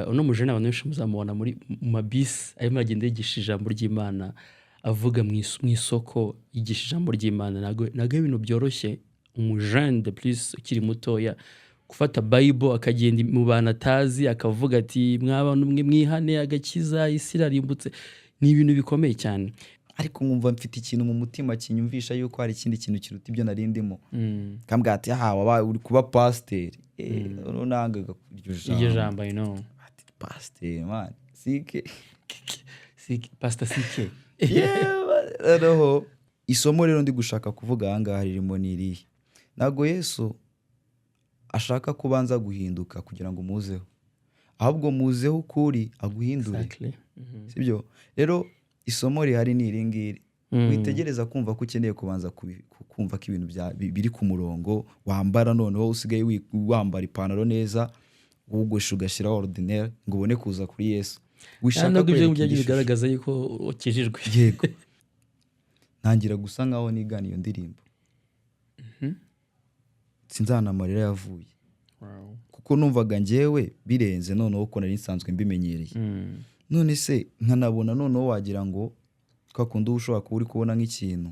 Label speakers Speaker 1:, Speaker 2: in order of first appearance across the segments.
Speaker 1: uno mujene abantu benshi muzamubona muri mu mabisi arimo agenda yigisha ijambo ry'Imana avuga mu isoko yigisha ijambo ry'Imana nago ibintu byoroshye umujene de plus ukiri mutoya gufata Bible akagenda mu bana atazi akavuga ati mw'abantu mwe mwihane agakiza isi irarimbutse ni ibintu bikomeye cyane
Speaker 2: ariko nkumva mfite ikintu mu mutima kinyumvisha yuko hari ikindi kintu kiruta ibyo narindimo kambwa ati waba uri kuba pasteur runangaga
Speaker 1: iryo jambo I know
Speaker 2: ati pasteur man sike
Speaker 1: pastor sike
Speaker 2: roho isomo rero ndi gushaka kuvuga ahangaha ririmo nirihe nago Yesu ashaka kubanza guhinduka kugira ngo muzeho ahubwo muzeho kuri aguhindure sibyo rero isomo rihari ni iringiri witegereza kumva ko ukeneye kubanza kumva ko ibintu biri ku murongo wambara noneho usigaye wambara ipantaro neza wogosha ugashira ordinaire ngo ubone kuza kuri Yesu
Speaker 1: wishaka ko bigaragaza yuko ukijijwe
Speaker 2: yego ntangira gusa nkaho nigana iyo ndirimbo sinzana amarira yavuye kuko numvaga njyewe birenze noneho uko nari nsanzwe mbimenyereye none se nkanabona noneho wagira ngo twakundi ushobora kuba uri kubona nk'ikintu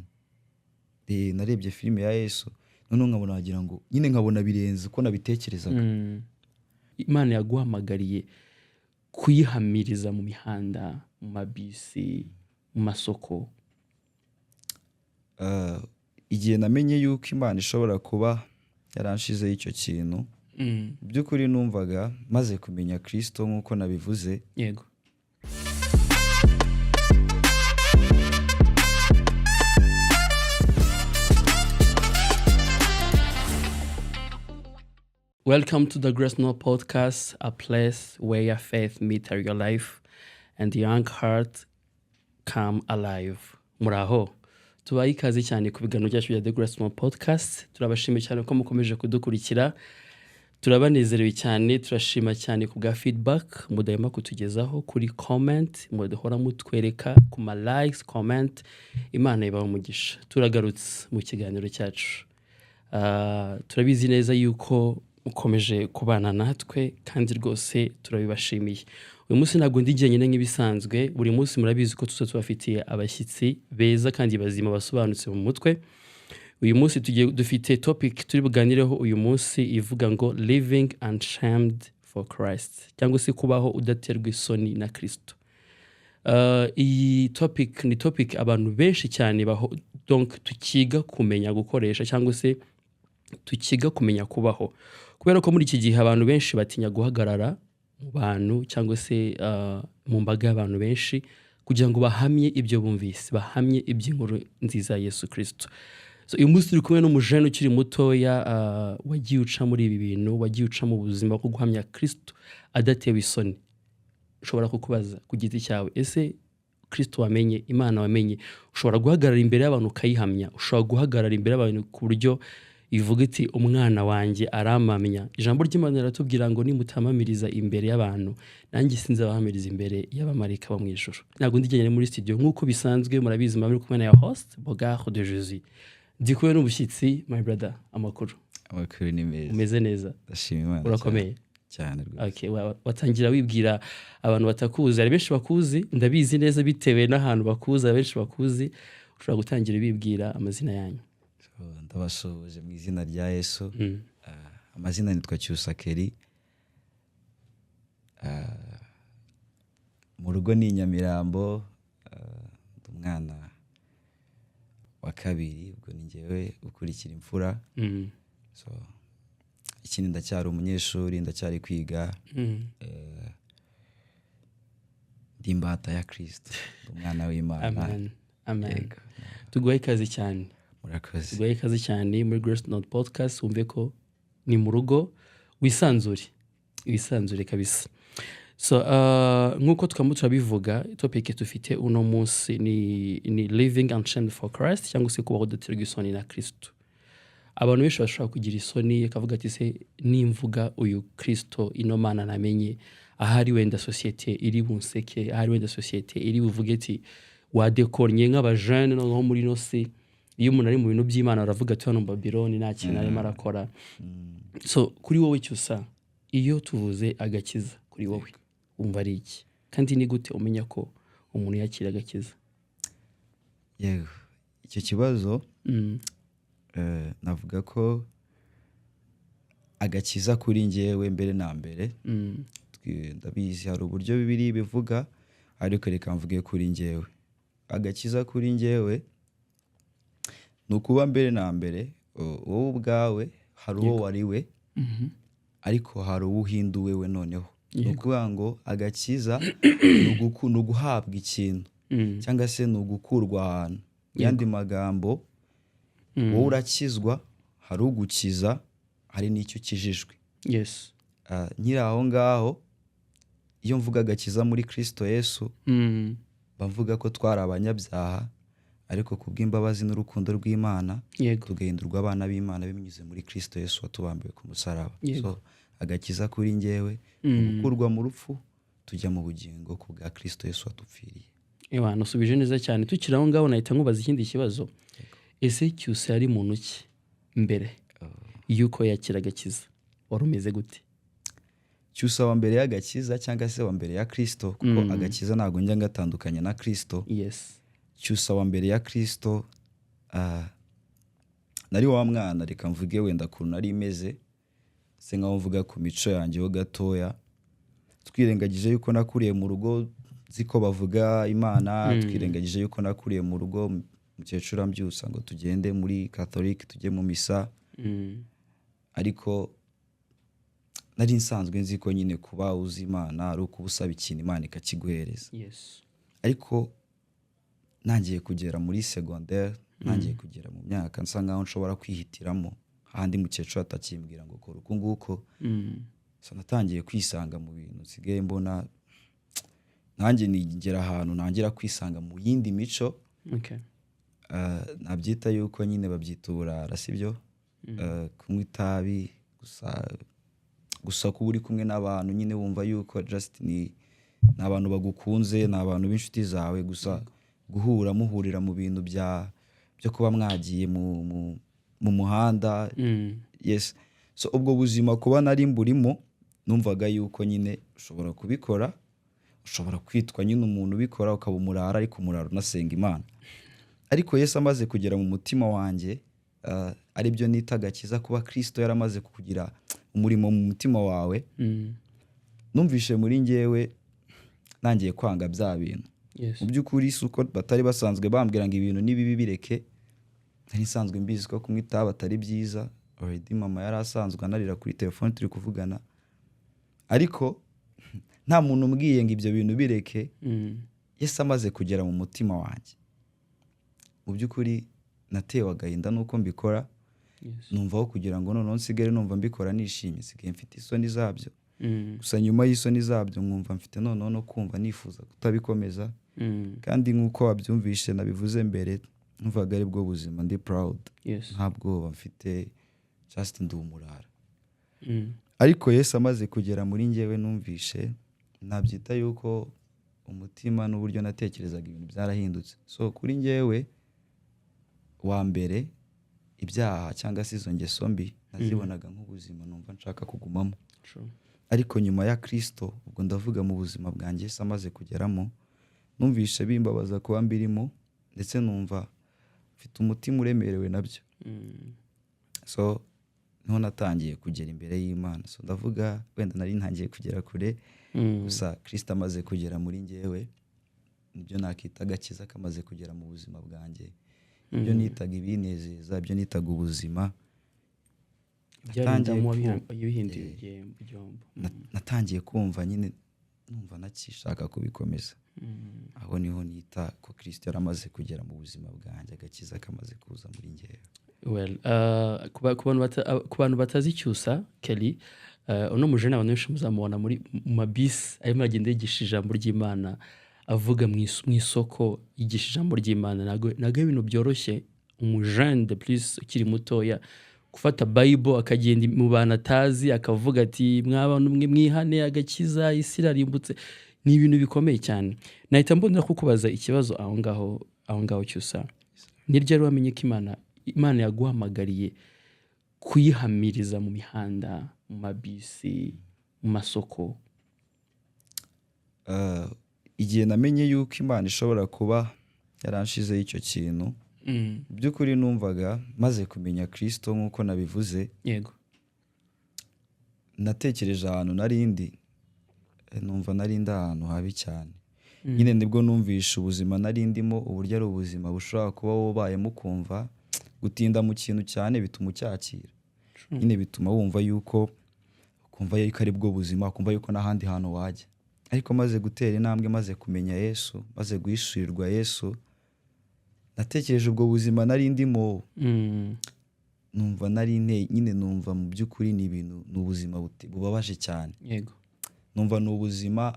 Speaker 2: narebye filime ya Yesu noneho nkabona wagira ngo nyine nkabona birenze uko nabitekerezaga
Speaker 1: Imana yaguhamagariye kuyihamiriza mu mihanda mu mabisi mu masoko
Speaker 2: igihe namenye yuko Imana ishobora kuba yaranshizeho icyo kintu by'ukuri numvaga maze kumenya Kristo nk'uko nabivuze
Speaker 1: yego Welcome to the Grace Note Podcast, a place where your faith meets your life and the young heart come alive. Muraho. Tubaye ikaze cyane ku biganiro byacu bya The Grace Note Podcast. Turabashimiye cyane ko mukomeje kudukurikira. Turabanezerewe cyane, turashima cyane ku bwa feedback mudahema kutugezaho kuri comment, mudahora mutwereka ku ma likes, comment. Imana ibahe umugisha. Turagarutse mu kiganiro cyacu. Turabizi neza yuko ukomeje kubana natwe kandi rwose turabibashimiye. Uyu munsi ntabwo ndi jyenyine nk'ibisanzwe, buri munsi murabizi ko tubafitiye abashyitsi beza kandi bazima basobanutse mu mutwe. Uyu munsi dufite topic turi buganireho uyu munsi ivuga ngo living unshamed for Christ, cyangwa se kubaho udaterwa isoni na Kristo. Iyi topic ni topic abantu benshi cyane donc tukiga kumenya gukoresha cyangwa se tukiga kumenya kubaho. Kubera ko muri iki gihe abantu benshi batinya guhagarara mu bantu cyangwa se mu mbaga y'abantu benshi kugira ngo bahamye ibyo bumvise, bahamye iby'inkuru nziza ya Yesu Kristo. So uyu munsi turi kumwe n'umujene ukiri mutoya wagiye uca muri ibi bintu, wagiye uca mu buzima bwo guhamya Kristo adatewe isoni. Ushobora kukubaza ku giti cyawe, ese Kristo wamenye, Imana wamenye, ushobora guhagarara imbere y'abantu ukayihamya, ushobora guhagarara imbere y'abantu ku buryo ivuga iti umwana wanjye aramamya. Ijambo ry'Imana riratubwira ngo nimutamamiriza imbere y'abantu nanjye sinzabahamiriza imbere y'abamarika bo mu ijuru. Ntabwo ndi jyenyine muri studio nk'uko bisanzwe, murabizi muri kumwe na host Bogard de Jésus. Ndi kumwe n'ubushyitsi my brother. Amakuru
Speaker 2: ni meza.
Speaker 1: Umeze neza?
Speaker 2: Ndashima Imana.
Speaker 1: Urakomeye
Speaker 2: cyane rwose.
Speaker 1: Okay, watangira wibwira abantu batakuzi. Ari benshi bakuzi, ndabizi neza bitewe n'ahantu bakuzi, benshi bakuzi. Ushobora gutangira bibwira amazina yanyu.
Speaker 2: Ndabashoboje mu izina rya Yesu. Amazina nitwa Cyusakeri. Mu rugo ni Nyamirambo. Umwana wa kabiri, ubwo ni njyewe ukurikira imfura. So ikindi ndacyari umunyeshuri, ndacyari kwiga. Ndi imbata ya Kristo, umwana w'Imana.
Speaker 1: Amen. Tuguhaye ikaze cyane.
Speaker 2: Murakoze.
Speaker 1: Tuguhaye ikaze cyane muri Grace Note Podcast. Wumve ko ni mu rugo, wisanzure kabisa. So nk'uko turabivuga, topic tufite uno munsi ni living unshamed for Christ, cyangwa se kubaho udaterwa isoni na Kristo. Abantu benshi bashobora kugira isoni akavuga ati se nimvuga uyu Kristo ino Mana namenye, ahari wenda societe iri bunseke, ahari wenda societe iri buvuge ati wadekornye nk'abajene no muri no si. Iyo umuntu ari mu bintu by'Imana aravuga ati hano Babylon nta kintu arimo arakora. So kuri wowe cyusa, iyo tuvuze agakiza kuri wowe wumva ari iki, kandi ni gute umenya ko umuntu yakira agakiza?
Speaker 2: yego icyo kibazo navuga ko agakiza kuri njyewe mbere na mbere ndabizi hari uburyo bibiri bivuga, ariko reka mvuge kuri njyewe. Agakiza kuri njyewe ni ukuba mbere na mbere wowe ubwawe hari uwo wari we, ariko hari uwo uhinduwe we noneho. Ni ukuvuga ngo agakiza ni uguhabwa ikintu cyangwa se ni ugukurwa ahantu. Yandi magambo, wowe urakizwa, hari ugukiza, hari n'icyo ukijijwe.
Speaker 1: Yes.
Speaker 2: Nkiri aho ngaho, iyo mvuga agakiza muri Kristo Yesu, bavuga ko twari abanyabyaha, ariko kubw'imbabazi n'urukundo rw'Imana tugahindurwa abana b'Imana binyuze muri Kristo Yesu watubambiwe ku musaraba. So agakiza kuri njyewe ni ugukurwa mu rupfu tujya mu bugingo ku bwa Kristo Yesu watupfiriye.
Speaker 1: Ewa, nusubije neza cyane. Tukiri aho ngaho nahita nkubaza ikindi kibazo. Ese Cyusa yari muntu ki mbere yuko yakira agakiza? Wari umeze gute?
Speaker 2: Cyusa wa mbere y'agakiza cyangwa se wa mbere ya Kristo, kuko agakiza ntabwo njya ngatandukanya na Kristo.
Speaker 1: Yes.
Speaker 2: Cyusa wa mbere ya Kristo, nari wa mwana, reka mvuge wenda ukuntu nari imeze, se nkaho mvuga ku mico yanjye ho gatoya. Twirengagije yuko nakuriye mu rugo ziko bavuga Imana, twirengagije yuko nakuriye mu rugo mukecuru ambyusa ngo tugende muri Catholic tujye mu misa. Ariko nari nsanzwe nzi ko nyine kuba uzi Imana ari uko usaba ikintu Imana ikakiguhereza.
Speaker 1: Yes.
Speaker 2: Ariko nangiye kugera muri secondaire, nangiye kugera mu myaka nsa nkaho nshobora kwihitiramo, handi mukecuru atakimbwira ngo kora uko nguko. So natangiye kwisanga mu bintu nsigaye mbona nanjye nigera ahantu nangira kwisanga mu yindi mico.
Speaker 1: Okay.
Speaker 2: Nabyita yuko nyine babyita uburara, sibyo? Kunywa itabi, gusa kuba uri kumwe n'abantu nyine wumva yuko just ni abantu bagukunze, ni abantu b'inshuti zawe, gusa muhurira mu bintu byo kuba mwagiye mu muhanda. Yes. So ubwo buzima kuba nari mburimo, numvaga yuko nyine ushobora kubikora, ushobora kwitwa nyine umuntu ubikora ukaba umurara, ariko umurara unasenga Imana. Ariko Yesu amaze kugera mu mutima wanjye, ari byo nita agakiza, kuba Kristo yaramaze kugira umurimo mu mutima wawe, numvishe muri njyewe nangiye kwanga bya bintu.
Speaker 1: Yes.
Speaker 2: Mu by'ukuri suko batari basanzwe bambwira ngo ibintu nibibi bireke, nari nsanzwe mbizi ko kunywa itabi atari byiza. Already mama yari asanzwe anarira kuri telefone turi kuvugana, ariko nta muntu umbwiye ngo ibyo bintu bireke. Yesu amaze kugera mu mutima wanjye, mu by'ukuri natewe agahinda nuko mbikora. Numva aho kugira ngo noneho nsigare numva mbikora nishimye, sigaye mfite isoni zabyo. Gusa nyuma y'isoni zabyo nkumva mfite noneho no kumva nifuza kutabikomeza. Kandi nk'uko wabyumvishe nabivuze mbere, numvaga ari bwo buzima ndi proud. Nta bwoba mfite, just ndi umurara. Ariko Yesu amaze kugera muri njyewe, numvishe nabyita yuko umutima n'uburyo natekerezaga ibintu byarahindutse. So kuri njyewe wa mbere, ibyaha cyangwa se izo ngeso mbi nazibonaga nk'ubuzima numva nshaka kugumamo. Ariko nyuma ya Kristo, ubwo ndavuga mu buzima bwanjye Yesu amaze kugeramo, numvishe bimbabaza kuba mbirimo, ndetse numva mfite umutima uremerewe nabyo. So niho natangiye kugera imbere y'Imana. So ndavuga wenda nari ntangiye kugera kure, gusa Kristo amaze kugera muri njyewe, nibyo nakita agakiza kamaze kugera mu buzima bwanjye. Ibyo nitaga ibinezeza, ibyo nitaga ubuzima, natangiye kumva nyine numva nakishaka kubikomeza. Aho niho nita ko Kristo yaramaze kugera mu buzima bwanjye, agakiza kamaze kuza muri njyewe.
Speaker 1: Well, ku bantu batazi Cyusa Kelly, uno mujene abantu benshi muzamubona muri mabisi arimo agenda yigisha ijambo ry'Imana, avuga mu isoko yigisha ijambo ry'Imana. Nago ibintu byoroshye umujene de plus ukiri mutoya gufata Bible akagenda mu bantu atazi akavuga ati mw'abantu mwihane agakiza isi irarimbutse. Ni ibintu bikomeye cyane. Nahita mbona kukubaza ikibazo aho ngaho Cyusa, ni ryari wamenye ko Imana yaguhamagariye kuyihamiriza mu mihanda, mu mabisi, mu masoko?
Speaker 2: igihe namenye yuko Imana ishobora kuba yaranshizeho icyo kintu, by'ukuri numvaga maze kumenya Kristo nk'uko nabivuze,
Speaker 1: yego,
Speaker 2: natekereje ahantu narindi, numva narindi ahantu habi cyane. Nyine nibwo numvisha ubuzima narindimo uburyo ari ubuzima bushobora kuba wubayemo ukumva gutinda mu kintu cyane bituma ucyakira. Nyine bituma wumva yuko ukumva yuko ari bwo buzima, ukumva yuko n'ahandi hantu wajya. Ariko maze gutera intambwe, maze kumenya Yesu, maze guhishurirwa Yesu, natekereje ubwo buzima narindimo, numva nyine numva mu by'ukuri ni ibintu, ni ubuzima bubabaje cyane.
Speaker 1: yego,
Speaker 2: Numva ni ubuzima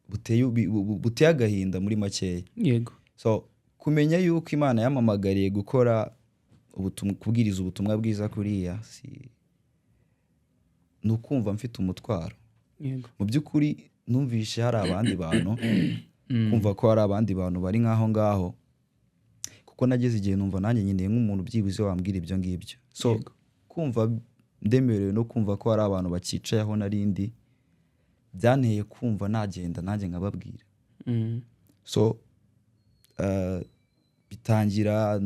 Speaker 2: buteye agahinda muri makeya.
Speaker 1: yego,
Speaker 2: So kumenya yuko Imana yamamagariye gukora kubwiriza ubutumwa bwiza kuriya, ni ukumva mfite umutwaro.
Speaker 1: yego,
Speaker 2: Mu by'ukuri numvishe hari abandi bantu, kumva ko hari abandi bantu bari nk'aho ngaho, kuko nageze igihe numva nanjye nyine nk'umuntu byibuze wambwira ibyo ngibyo. So
Speaker 1: Yego.
Speaker 2: kumva ndemerewe no kumva ko hari abantu bakicaye aho narindi, byanteye kumva nagenda nanjye nkababwira. So bitangira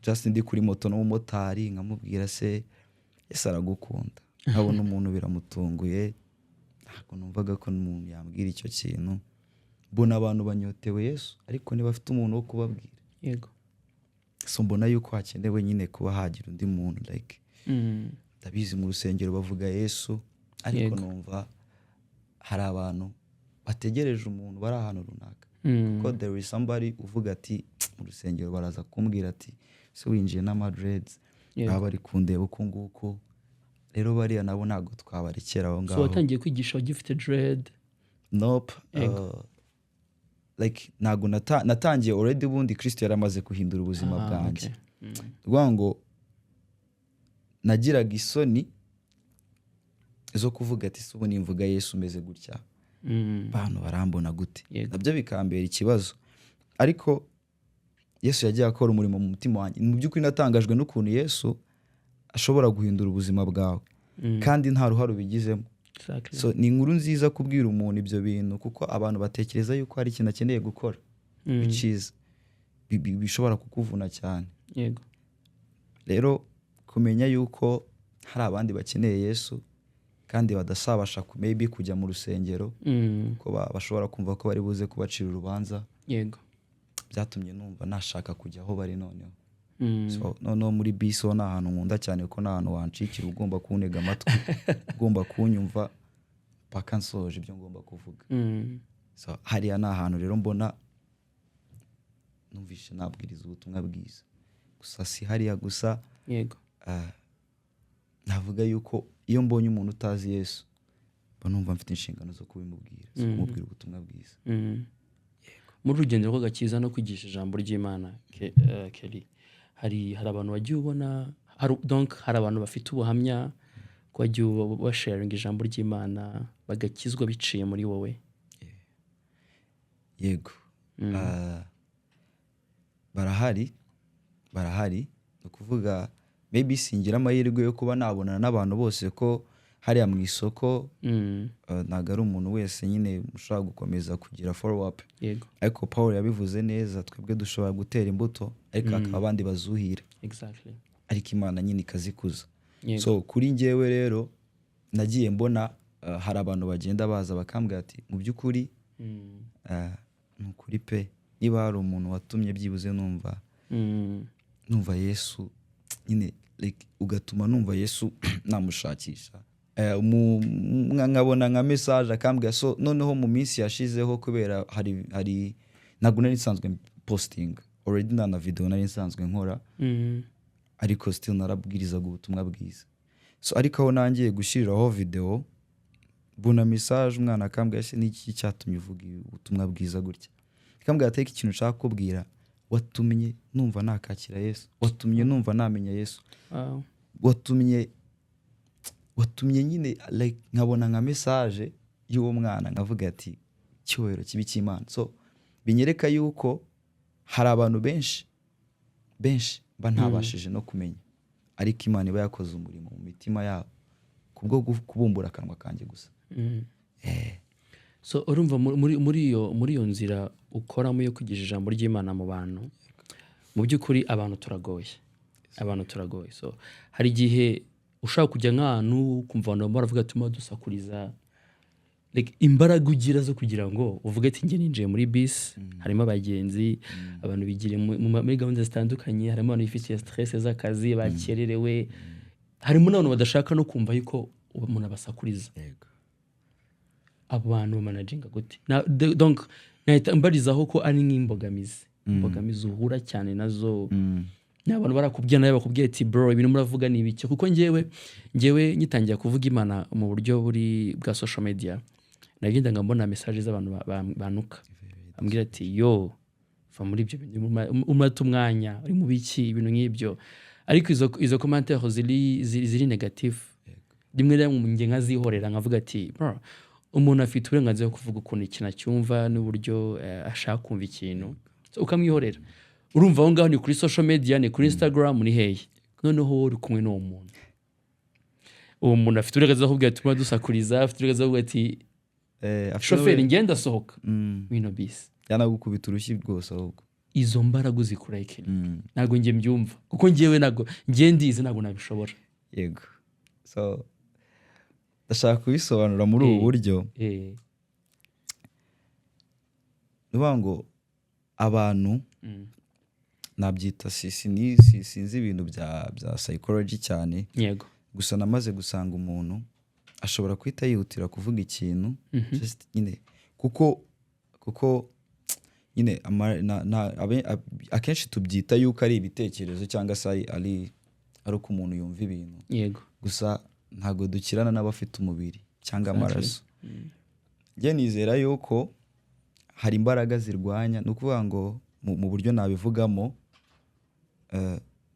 Speaker 2: just ndi kuri moto n'umumotari nkamubwira se Yesu aragukunda. Nkabona umuntu biramutunguye, ntabwo numvaga ko umuntu yambwira icyo kintu. Mbona abantu banyotewe Yesu ariko ntibafite umuntu wo kubabwira.
Speaker 1: yego,
Speaker 2: So mbona yuko hakenewe nyine kuba hagira undi muntu like ndabizi mu rusengero bavuga Yesu, ariko
Speaker 1: Yego.
Speaker 2: numva hari abantu bategereje umuntu bari ahantu runaka. Kuko there is somebody uvuga ati mu rusengero baraza kumbwira ati se winjiye n'amadreads,
Speaker 1: Yego.
Speaker 2: baba bari kundeba uko nguko, rero bariya nabo ntabwo twabarekera aho
Speaker 1: so
Speaker 2: ngaho.
Speaker 1: watangiye kwigisha ugifite dread?
Speaker 2: Nope.
Speaker 1: Yego.
Speaker 2: Like ntabwo natangiye already, ubundi Kristo yaramaze guhindura ubuzima bwanjye.
Speaker 1: Okay.
Speaker 2: Rwa ngo nagiraga isoni zo kuvuga ati se ubu nimvuga Yesu umeze gutya abantu barambona gute.
Speaker 1: Yego.
Speaker 2: Nabyo bikambera ikibazo, ariko Yesu yagiye akora umurimo mu mutima wanjye. Mu by'ukuri natangajwe n'ukuntu Yesu ashobora guhindura ubuzima bwawe kandi nta ruhare ubigizemo.
Speaker 1: Exactly.
Speaker 2: So ni inkuru nziza kubwira umuntu ibyo bintu, kuko abantu batekereza yuko hari ikintu akeneye gukora which is bishobora kukuvuna cyane.
Speaker 1: Yego.
Speaker 2: Rero kumenya yuko hari abandi bakeneye Yesu kandi badasabasha maybe kujya mu rusengero, ko bashobora kumva ko bari buze kubacira urubanza,
Speaker 1: Yego.
Speaker 2: byatumye numva nashaka kujya aho bari noneho. So noneho muri bisi ho ni ahantu nkunda cyane, kuko ni ahantu wancikira, ugomba kuntega amatwi, ugomba kunyumva paka nsoje ibyo ngomba kuvuga. So hariya ni ahantu rero mbona numvishe nabwiriza ubutumwa bwiza. Gusa si hariya gusa,
Speaker 1: Yego.
Speaker 2: navuga yuko iyo mbonye umuntu utazi Yesu, mba numva mfite inshingano zo kubimubwira, zo kumubwira ubutumwa bwiza.
Speaker 1: Muri urugendo rw'agakiza no kwigisha ijambo ry'Imana, Kelly, hari abantu wagiye ubona, hari abantu bafite ubuhamya ko wagiye basharinga ijambo ry'Imana bagakizwa biciye muri wowe?
Speaker 2: Yego. Barahari ni ukuvuga maybe singira amahirwe yo kuba nabonana n'abantu bose, ko hariya mu isoko ntabwo ari umuntu wese nyine ushobora gukomeza kugira follow up.
Speaker 1: Yego.
Speaker 2: Ariko Paul yabivuze neza, twebwe dushobora gutera imbuto ariko hakaba abandi bazuhira.
Speaker 1: Exactly.
Speaker 2: Ariko Imana nyine ikazikuza.
Speaker 1: Yego.
Speaker 2: So kuri njyewe rero nagiye mbona hari abantu bagenda baza bakambwira ati mu by'ukuri ni ukuri pe, niba hari umuntu watumye byibuze numva Yesu nyine like, ugatuma numva Yesu namushakisha, nkabona nka message akambwira. So noneho mu minsi yashizeho, kubera hari ntabwo nari nsanzwe posting already, na video nari nsanzwe nkora, ariko still narabwirizaga ubutumwa bwiza. So ariko aho nangiye gushyiriraho video, mbona message umwana akambwira se niki cyatumye uvuga ubutumwa bwiza gutya. Akambwira ati ikintu nshaka kubwira, watumye numva nakakira Yesu, watumye numva namenya Yesu, watumye nyine like nkabona nka message y'uwo mwana, nkavuga ati cyubahiro kibi cy'Imana. So binyereka yuko hari abantu benshi mba ntabashije no kumenya, ariko Imana iba yakoze umurimo mu mitima yabo kubwo kubumbura akanwa kanjye gusa.
Speaker 1: So urumva muri iyo nzira ukoramo yo kwigisha ijambo ry'Imana mu bantu, mu by'ukuri abantu turagoye. So hari igihe ushaka kujya nk'ahantu kumva abantu baravuga ati dusakuriza, like imbaraga ugira zo kugira ngo uvuge ati njye ninjiye muri bisi, harimo abagenzi, abantu bigire muri gahunda zitandukanye, harimo abantu bifitiye stress z'akazi, bakererewe, harimo n'abantu badashaka no kumva yuko umuntu abasakuriza. Abo bantu bamanaginga gute? Donc nahita mbarizaho ko ari nk'imbogamizi uhura cyane nazo. N'abantu barakubwira nawe bakubwiye ati bro ibintu muravuga ni ibiki, kuko njyewe nyitangira kuvuga Imana mu buryo bwa social media, nagenda ngambona message z'abantu banuka ambwira ati yo va muri ibyo bintu, umata umwanya uri mu biki, ibintu nk'ibyo. Ariko izo commentaires ziri negative, rimwe njye nkazihorera nkavuga ati bro, umuntu afite uburenganzira bwo kuvuga ukuntu ikintu acyumva n'uburyo ashaka kumva ikintu, ukamwihorera. Urumva aho ngaho ni kuri social media, ni kuri Instagram, ni hehe, noneho uri kumwe n'uwo muntu, uwo muntu afite uburenganzira bwo kuvuga ati dusakuriza, afite uburenganzira bwo kuvuga ati shoferi ngenda sohoka wino bisi,
Speaker 2: yanagukubita urushyi rwose. Ahubwo
Speaker 1: izo mbaraga uzikurekere, ntabwo njye mbyumva, kuko njyewe njye ndizi ntabwo nabishobora.
Speaker 2: Yego, so ndashaka kubisobanura muri ubu buryo. Nuvuga ngo abantu nabyita sinzi ibintu bya psychology cyane.
Speaker 1: Yego.
Speaker 2: Gusa namaze gusanga umuntu ashobora kwita yihutira kuvuga ikintu just nyine kuko nyine akenshi tubyita yuko ari ibitekerezo cyangwa se ari uko umuntu yumva ibintu.
Speaker 1: Yego.
Speaker 2: Gusa ntabwo dukirana n'abafite umubiri cyangwa amaraso. Njye nizera yuko hari imbaraga zirwanya, ni ukuvuga ngo mu buryo nabivugamo,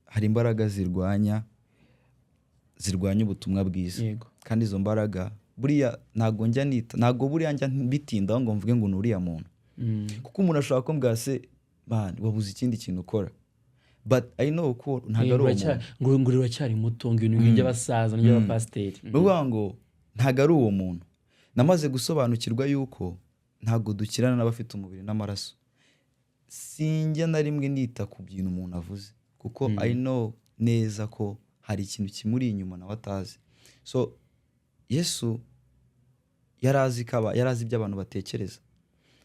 Speaker 2: hari imbaraga zirwanya ubutumwa bwiza.
Speaker 1: Yego.
Speaker 2: Kandi izo mbaraga buriya ntabwo buriya njya bitindaho ngo mvuge ngo nuriya muntu, kuko umuntu ashobora kumbwira se man wabuze ikindi kintu ukora, but I know ko ntabwo ari uwo muntu,
Speaker 1: ngo uracyari muto, ngo ibintu by'abasaza n'by'abapasiteri,
Speaker 2: nuvuga ngo ntabwo ari uwo muntu. Namaze gusobanukirwa yuko ntabwo dukirana n'abafite umubiri n'amaraso. Sinjya na rimwe nita ku bintu umuntu avuze, kuko I know neza ko hari ikintu kimuri inyuma nawe atazi. So Yesu yarazi ibyo abantu batekereza,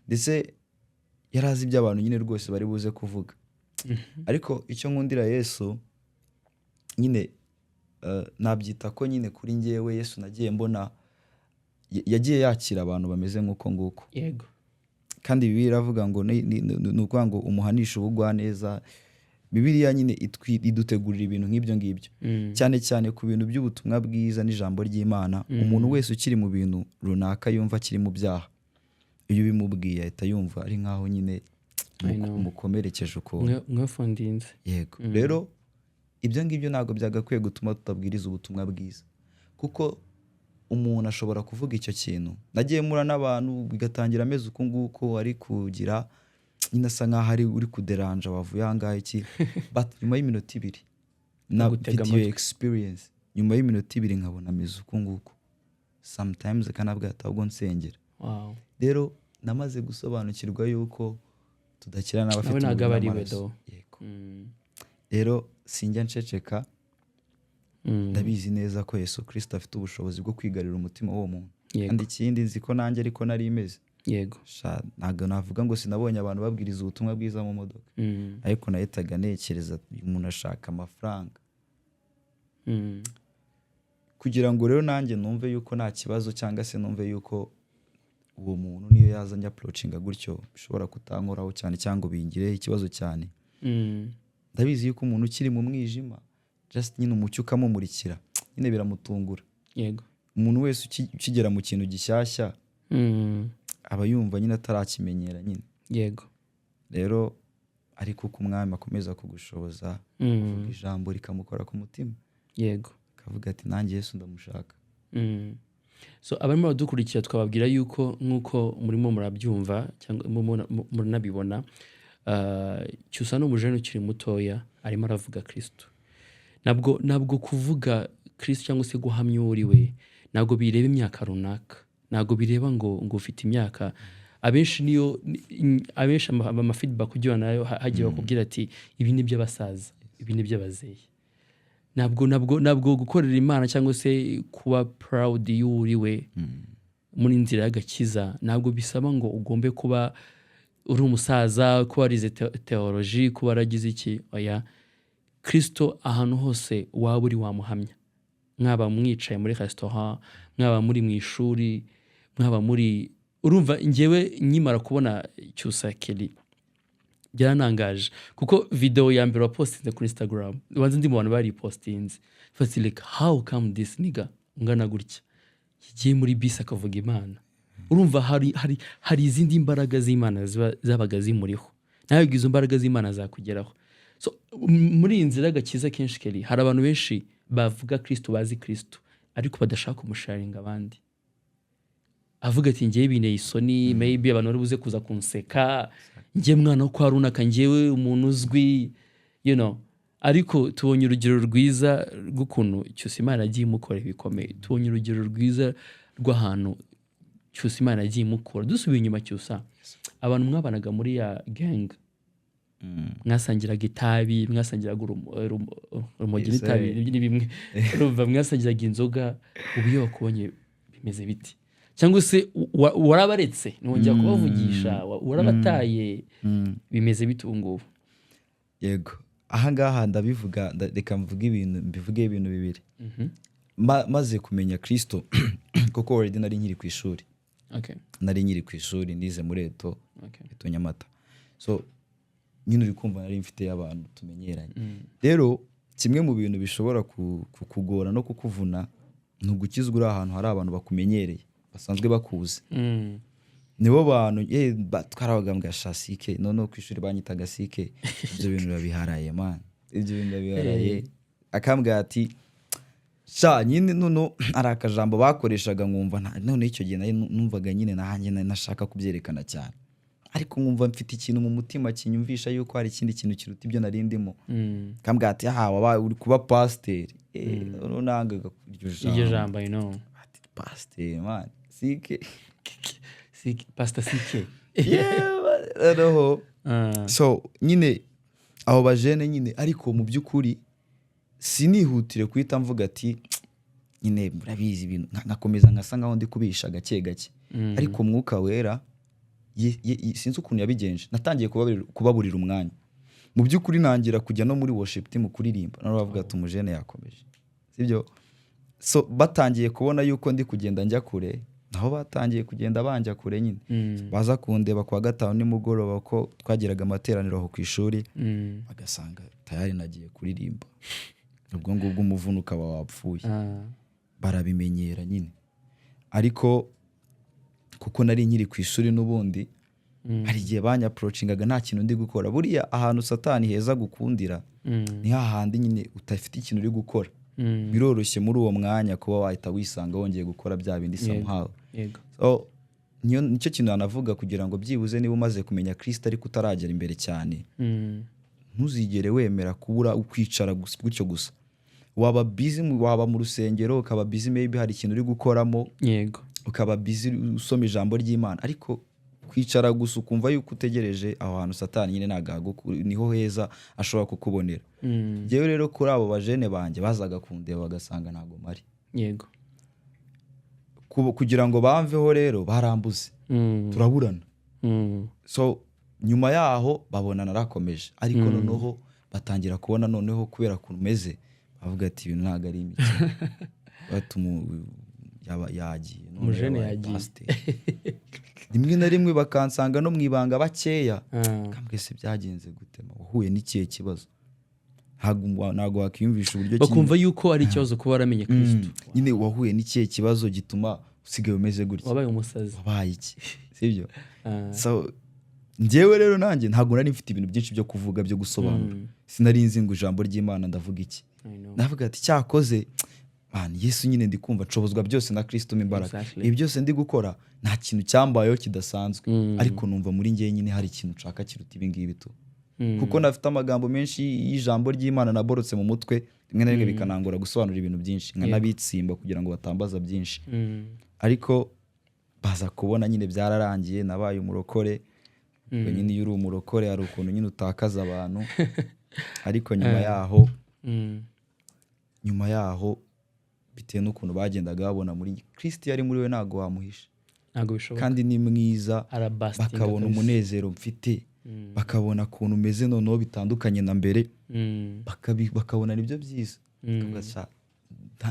Speaker 2: ndetse yarazi ibyo abantu nyine rwose bari buze kuvuga. Ariko icyo nkundira Yesu nyine nabyita ko nyine kuri njyewe Yesu nagiye mbona yagiye yakira abantu bameze nk'uko nguko.
Speaker 1: Yego.
Speaker 2: Kandi Bibiliya iravuga ngo ni ukuvuga ngo umuhanisha ubugwaneza. Bibiliya nyine idutegurira ibintu nk'ibyo ngibyo, cyane cyane ku bintu by'ubutumwa bwiza n'ijambo ry'Imana. Umuntu wese ukiri mu bintu runaka yumva akiri mu byaha, iyo bimubwiye ahita yumva ari nk'aho nyine mukomerekeje ukuntu.
Speaker 1: Mwafundinze.
Speaker 2: Yego. Rero ibyo ngibyo ntabwo byagakwiye gutuma tutabwiriza ubutumwa bwiza, kuko umuntu ashobora kuvuga icyo kintu. Nagiye mura n'abantu bigatangira ameze uko nguko, ari kugira nyine asa nk'aho ari uri kuderanja, wavuye ahangaha iki, but nyuma y'iminota 2 na video experience, nyuma y'iminota 2 nkabona ameze uko nguko, sometimes kanabwa ahubwo nsengera.
Speaker 1: Wow.
Speaker 2: Rero namaze gusobanukirwa yuko tudakira n'abafite
Speaker 1: n'amaraso.
Speaker 2: Yego. Rero sinjya nceceka, ndabizi neza ko Yesu Kristo afite ubushobozi bwo kwigarira umutima w'uwo muntu. Kandi ikindi nzi ko nanjye ariko nari imeze.
Speaker 1: Yego.
Speaker 2: Ntabwo navuga ngo sinabonye abantu babwiriza ubutumwa bwiza mu modoka, ariko nahitaga ntekereza umuntu ashaka amafaranga, kugira ngo rero nanjye numve yuko nta kibazo, cyangwa se numve yuko uwo muntu niyo yaza njya approachinga gutyo bishobora kutankoraho cyane cyangwa bingireho ikibazo cyane. Ndabizi yuko umuntu ukiri mu mwijima just nyine umucyo ukamumurikira nyine biramutungura.
Speaker 1: Yego.
Speaker 2: Umuntu wese ukigera mu kintu gishyashya aba yumva nyine atarakimenyera nyine.
Speaker 1: Yego.
Speaker 2: Rero ariko uko umwami akomeza kugushoboza, kuvuga ijambo rikamukora ku mutima.
Speaker 1: Yego.
Speaker 2: Akavuga ati nanjye Yesu ndamushaka.
Speaker 1: So abarimo badukurikira twababwira yuko nk'uko murimo murabyumva cyangwa muranabibona, Cyusa n'umujene ukiri mutoya arimo aravuga Kristo. Ntabwo kuvuga Kristo cyangwa se guhamya uri we ntabwo bireba imyaka runaka, ntabwo bireba ngo ufite imyaka. Abenshi abenshi ama feedback ugira nayo hagiye bakubwira ati ibi ni by'abasaza, ibi ni by'abazeye. Ntabwo gukorera Imana cyangwa se kuba proud y'uriwe muri nzira y'agakiza ntabwo bisaba ngo ugombe kuba uri umusaza, kuba warize theology, kuba waragize iki. Oya, Kristo ahantu hose waba uri wamuhamya. Mwaba mwicaye muri restaurant, mwaba muri mu ishuri, mwaba muri urumva. Njyewe nkimara kubona Cyusa Kelly byaranangaje kuko video ya mbere wapostinze kuri Instagram wanze ndi mu bantu bari postinze fast like how come this nigga ungana gutya yagiye muri bisi akavuga Imana. Urumva hari izindi mbaraga z'Imana zabaga zimuriho, nawe izo mbaraga z'Imana zakugeraho. So muri inzira y'agakiza kenshi Kelly hari abantu benshi bavuga Kristo, bazi Kristo ariko badashaka kumusharinga abandi. Avuga ati ngiye binteye isoni, maybe abantu bari buze kuza kunseka, ngiye mwana wo kwa runaka, ngiyewe umuntu uzwi, you know. Ariko tubonye urugero rwiza rw'ukuntu Cyusa Imana yagiye imukora bikomeye. Tubonye urugero rwiza rw'ahantu Cyusa Imana yagiye imukora. Dusubiye inyuma Cyusa, abantu mwabanaga muri ya gang, mwasangiraga itabi, mwasangiraga urumogi n'itabi ni bimwe, urumva mwasangiraga inzoga, ubu iyo wakubonye bimeze biti? Cyangwa se warabaretse nongera kubavugisha, warabataye, bimeze bite ubu ngubu?
Speaker 2: Yego, ahangaha ndabivuga, reka mbivuge ibintu bibiri. Maze kumenya Kristo kuko already nari nkiri ku ishuri.
Speaker 1: Okay.
Speaker 2: Nari nkiri ku ishuri nize muri Eto Nyamata. So nyine uri kumva nari mfite abantu tumenyeranye. Rero kimwe mu bintu bishobora kukugora no kukuvuna ni ugukizwa uri ahantu hari abantu bakumenyereye, basanzwe bakuzi. Nibo bantu twarabaga mbwa Shasike, none ku ishuri banyitaga Sike. Ibyo bintu birabiharaye man, ibyo bintu birabiharaye. Akambwira ati sha nyine nono ari akajambo bakoreshaga nkumva none icyo gihe numvaga nyine nahanjye nashaka kubyerekana cyane, ariko nkumva mfite ikintu mu mutima kinyumvisha yuko hari ikindi kintu kiruta ibyo nari ndimo. Akambwira ati waba uri kuba pasiteri, nangaga
Speaker 1: iryo jambo I know.
Speaker 2: Ati pasiteri man, Sike
Speaker 1: Pastor Sike.
Speaker 2: So nyine abo bajene nyine, ariko mu by'ukuri sinihutire kuhita mvuga ati nyine murabizi ibintu, nkakomeza nkasa nkaho ndi kubisha gake gake. Ariko Mwuka Wera sinzi ukuntu yabigenje, natangiye kubaburira umwanya. Mu by'ukuri nangira kujya no muri worship team kuririmba, naro bavuga ati umujene yakomeje, sibyo? So batangiye kubona yuko ndi kugenda njya kure, naho batangiye kugenda banja kure nyine. Baza kundeba kwa gatanu nimugoroba ko twagiraga amateraniro aho ku ishuri, bagasanga tayari nagiye kuririmba. Ubwo ngubwo umuvuno ukaba wapfuye. Barabimenyera nyine. Ariko kuko nari nkiri ku ishuri n'ubundi, hari igihe banya approachingaga nta kintu ndi gukora. Buriya ahantu Satani heza gukundira ni hahandi nyine utafite ikintu uri gukora. Biroroshye muri uwo mwanya kuba wahita wisanga wongeye gukora bya bindi somehow. So nicyo kintu nanavuga, kugira ngo byibuze niba umaze kumenya Kristo ariko utaragera imbere cyane, ntuzigere wemera kubura ukwicara gutyo gusa. Waba busy, waba mu rusengero ukaba busy, maybe hari ikintu uri gukoramo, yego, ukaba busy usoma ijambo ry'Imana, ariko kwicara gusa ukumva yuko utegereje aho hantu Satani nyine nagago niho heza ashobora kukubonera. Jewe rero kuri abo bajene banje bazaga kundeba bagasanga ntago mari, yego, kugira ngo bamveho rero barambuze, turaburana. So nyuma yaho babona narakomeje, ariko noneho batangira kubona noneho kubera kumeze bavuga ati ibintu ntago ari imikino. Batumu yagiye
Speaker 1: umujene yagiye.
Speaker 2: Rimwe na rimwe bakansanga no mwibanga bakeya, kambwese byagenze gutema, uhuye n'ikihe kibazo? Ntago wakiyumvisha uburyo
Speaker 1: bakumva yuko ari ikibazo kuba waramenye Kristo.
Speaker 2: Nyine wahuye n'ikihe kibazo gituma usigaye umeze gutya?
Speaker 1: Wabaye umusazi.
Speaker 2: Wabaye iki? Sibyo? So njyewe rero nanjye ntago nari mfite ibintu byinshi byo kuvuga byo gusobanura. Sinari nzi ngo ijambo ry'Imana ndavuga iki. Navuga ati cyakoze man, Yesu nyine ndi kumva nshobozwa byose na Kristo imbaraga. Ibi byose ndi gukora nta kintu cyambayeho kidasanzwe, ariko numva muri njye nyine hari ikintu nshaka kiruta ibi ngibi tu. Kuko nafite amagambo menshi y'ijambo ry'Imana naborotse mu mutwe, rimwe na rimwe bikanangora gusobanura ibintu byinshi, nkanabitsimba kugira ngo batambaza byinshi. Ariko baza kubona nyine byararangiye nabaye umurokore. Nyine iyo uri umurokore hari ukuntu nyine utakaza abantu ariko nyuma yaho bitewe n'ukuntu bagendaga babona muri Kristo yari muri we ntago wamuhisha,
Speaker 1: ntago bishoboka,
Speaker 2: kandi ni mwiza, bakabona umunezero mfite, bakabona ukuntu umeze noneho bitandukanye na mbere, bakabona nibyo byiza,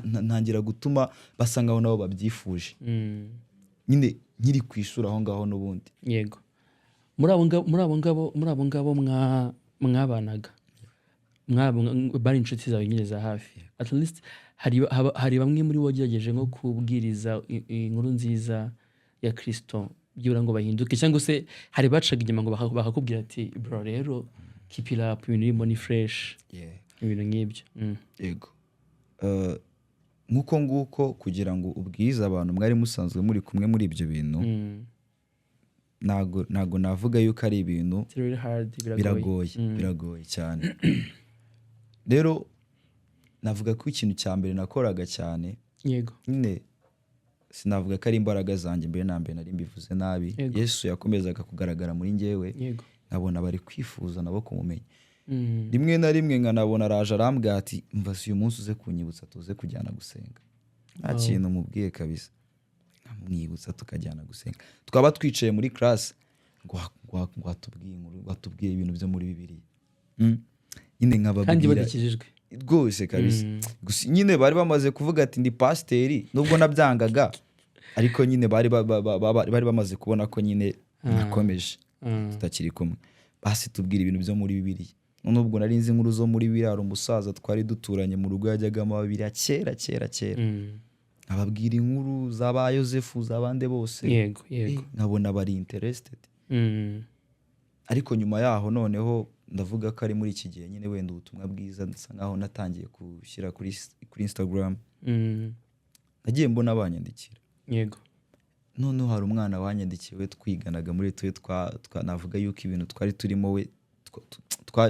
Speaker 2: ntangira gutuma basa nkaho nabo babyifuje nyine nkiri ku ishuri aho ngaho n'ubundi.
Speaker 1: Yego, muri abo ngabo mwabanaga, bari inshuti zawe nyine za hafi, at least hari bamwe muri bo wagerageje nko kubwiriza inkuru nziza ya Kristo byura ngo bahinduke, cyangwa se hari bacaga inyuma ngo bakakubwira ati bro rero keep it up, ibintu birimo ni fresh, ibintu nk'ibyo.
Speaker 2: Yego, nk'uko nguko kugira ngo ubwize abantu mwari musanzwe muri kumwe muri ibyo bintu, ntago navuga yuko ari ibintu biragoye cyane. Rero navuga ko ikintu cya mbere nakoraga cyane,
Speaker 1: yego,
Speaker 2: nyine sinavuga ko ari imbaraga zanjye mbere na mbere, nari mbivuze nabi. Yesu yakomezaga kugaragara muri njyewe, nkabona bari kwifuza nabo kumumenya. Rimwe na rimwe nkanabona araje arambwira ati mva si uyu munsi uze kunyibutsa tuze kujyana gusenga. Nta kintu mubwiye kabisa, nkamwibutsa tukajyana gusenga. Twaba twicaye muri class ngo watubwiye ibintu byo muri Bibiliya, nyine nkababwira
Speaker 1: kandi badakijijwe
Speaker 2: rwose kabisa. Gusa nyine bari bamaze kuvuga ati ndi pasiteri, nubwo nabyangaga ariko nyine bari bamaze kubona ko nyine nakomeje tutakiri kumwe. Basi tubwira ibintu byo muri Bibiliya. Nubwo nari nzi inkuru zo muri Bibiliya, hari umusaza twari duturanye mu rugo yajyagamo Bibiliya kera, ababwira inkuru z'aba Yosefu z'abande bose.
Speaker 1: Yego,
Speaker 2: nkabona bari interested. Ariko nyuma yaho noneho ndavuga ko ari muri iki gihe nyine wenda ubutumwa bwiza nsa nkaho natangiye gushyira kuri Instagram, nagiye mbona abanyandikira.
Speaker 1: Yego,
Speaker 2: noneho hari umwana wanyandikiwe twiganaga muri tuwe, navuga yuko ibintu twari turimo we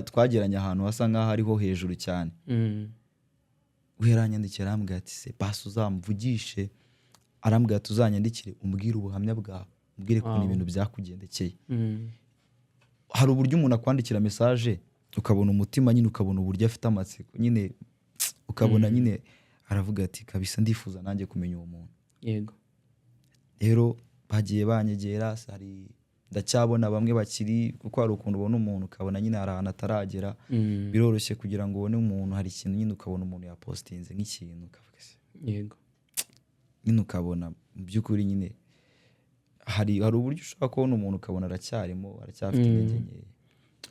Speaker 2: twageranye ahantu hasa nkaho ariho hejuru cyane. We yaranyandikira arambwira ati se basi uzamuvugishe, arambwira ati uzanyandikire umbwire ubuhamya bwawe, umbwire ko ibintu byakugendekeye. Hari uburyo umuntu akwandikira message ukabona umutima nyine, ukabona uburyo afite amatsiko nyine, ukabona nyine aravuga ati kabisa ndifuza nanjye kumenya uwo muntu.
Speaker 1: Yego,
Speaker 2: rero bagiye banyegera, ndacyabona bamwe bakiri, kuko hari ukuntu ubona umuntu ukabona nyine hari ahantu ataragera. Biroroshye kugira ngo ubone umuntu, hari ikintu nyine ukabona umuntu yapostinze nk'ikintu ukavuga se
Speaker 1: yego,
Speaker 2: nyine ukabona mu by'ukuri nyine hari uburyo ushobora kubona umuntu ukabona aracyafite intege nkeya.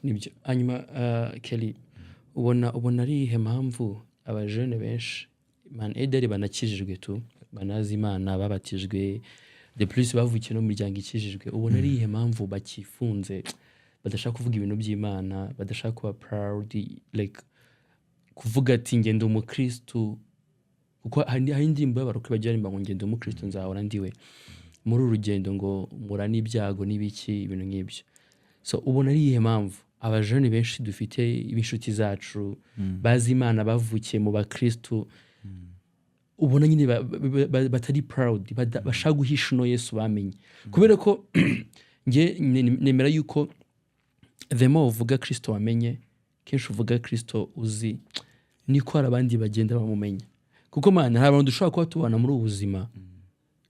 Speaker 1: Nibyo. Hanyuma Kelly, ubona ari ihe mpamvu abajene benshi ederi banakijijwe tu, banazi Imana, babatijwe de plus bavukiye no mu miryango ikijijwe, ubona ari ihe mpamvu bakifunze, badashaka kuvuga ibintu by'Imana, badashaka kuba proud, like kuvuga ati ngende umukristo, kuko hari indirimbo y'abarokozi bagira ngo ngende umukristo nzahora ndiwe muri urugendo, ngo mura n'ibyago n'ibiki, ibintu nk'ibyo. So ubona ari ihe mpamvu abajene benshi dufite inshuti zacu bazi Imana, bavukiye mu bakristo, ubona nyine batari proud, bashaka guhisha no Yesu bamenye. Kubera ko nge nemera yuko the more uvuga Kristo wamenye, kenshi uvuga Kristo uzi, niko hari abandi bagenda bamumenya. Kuko mana, hari abantu dushobora kuba tubana muri ubuzima,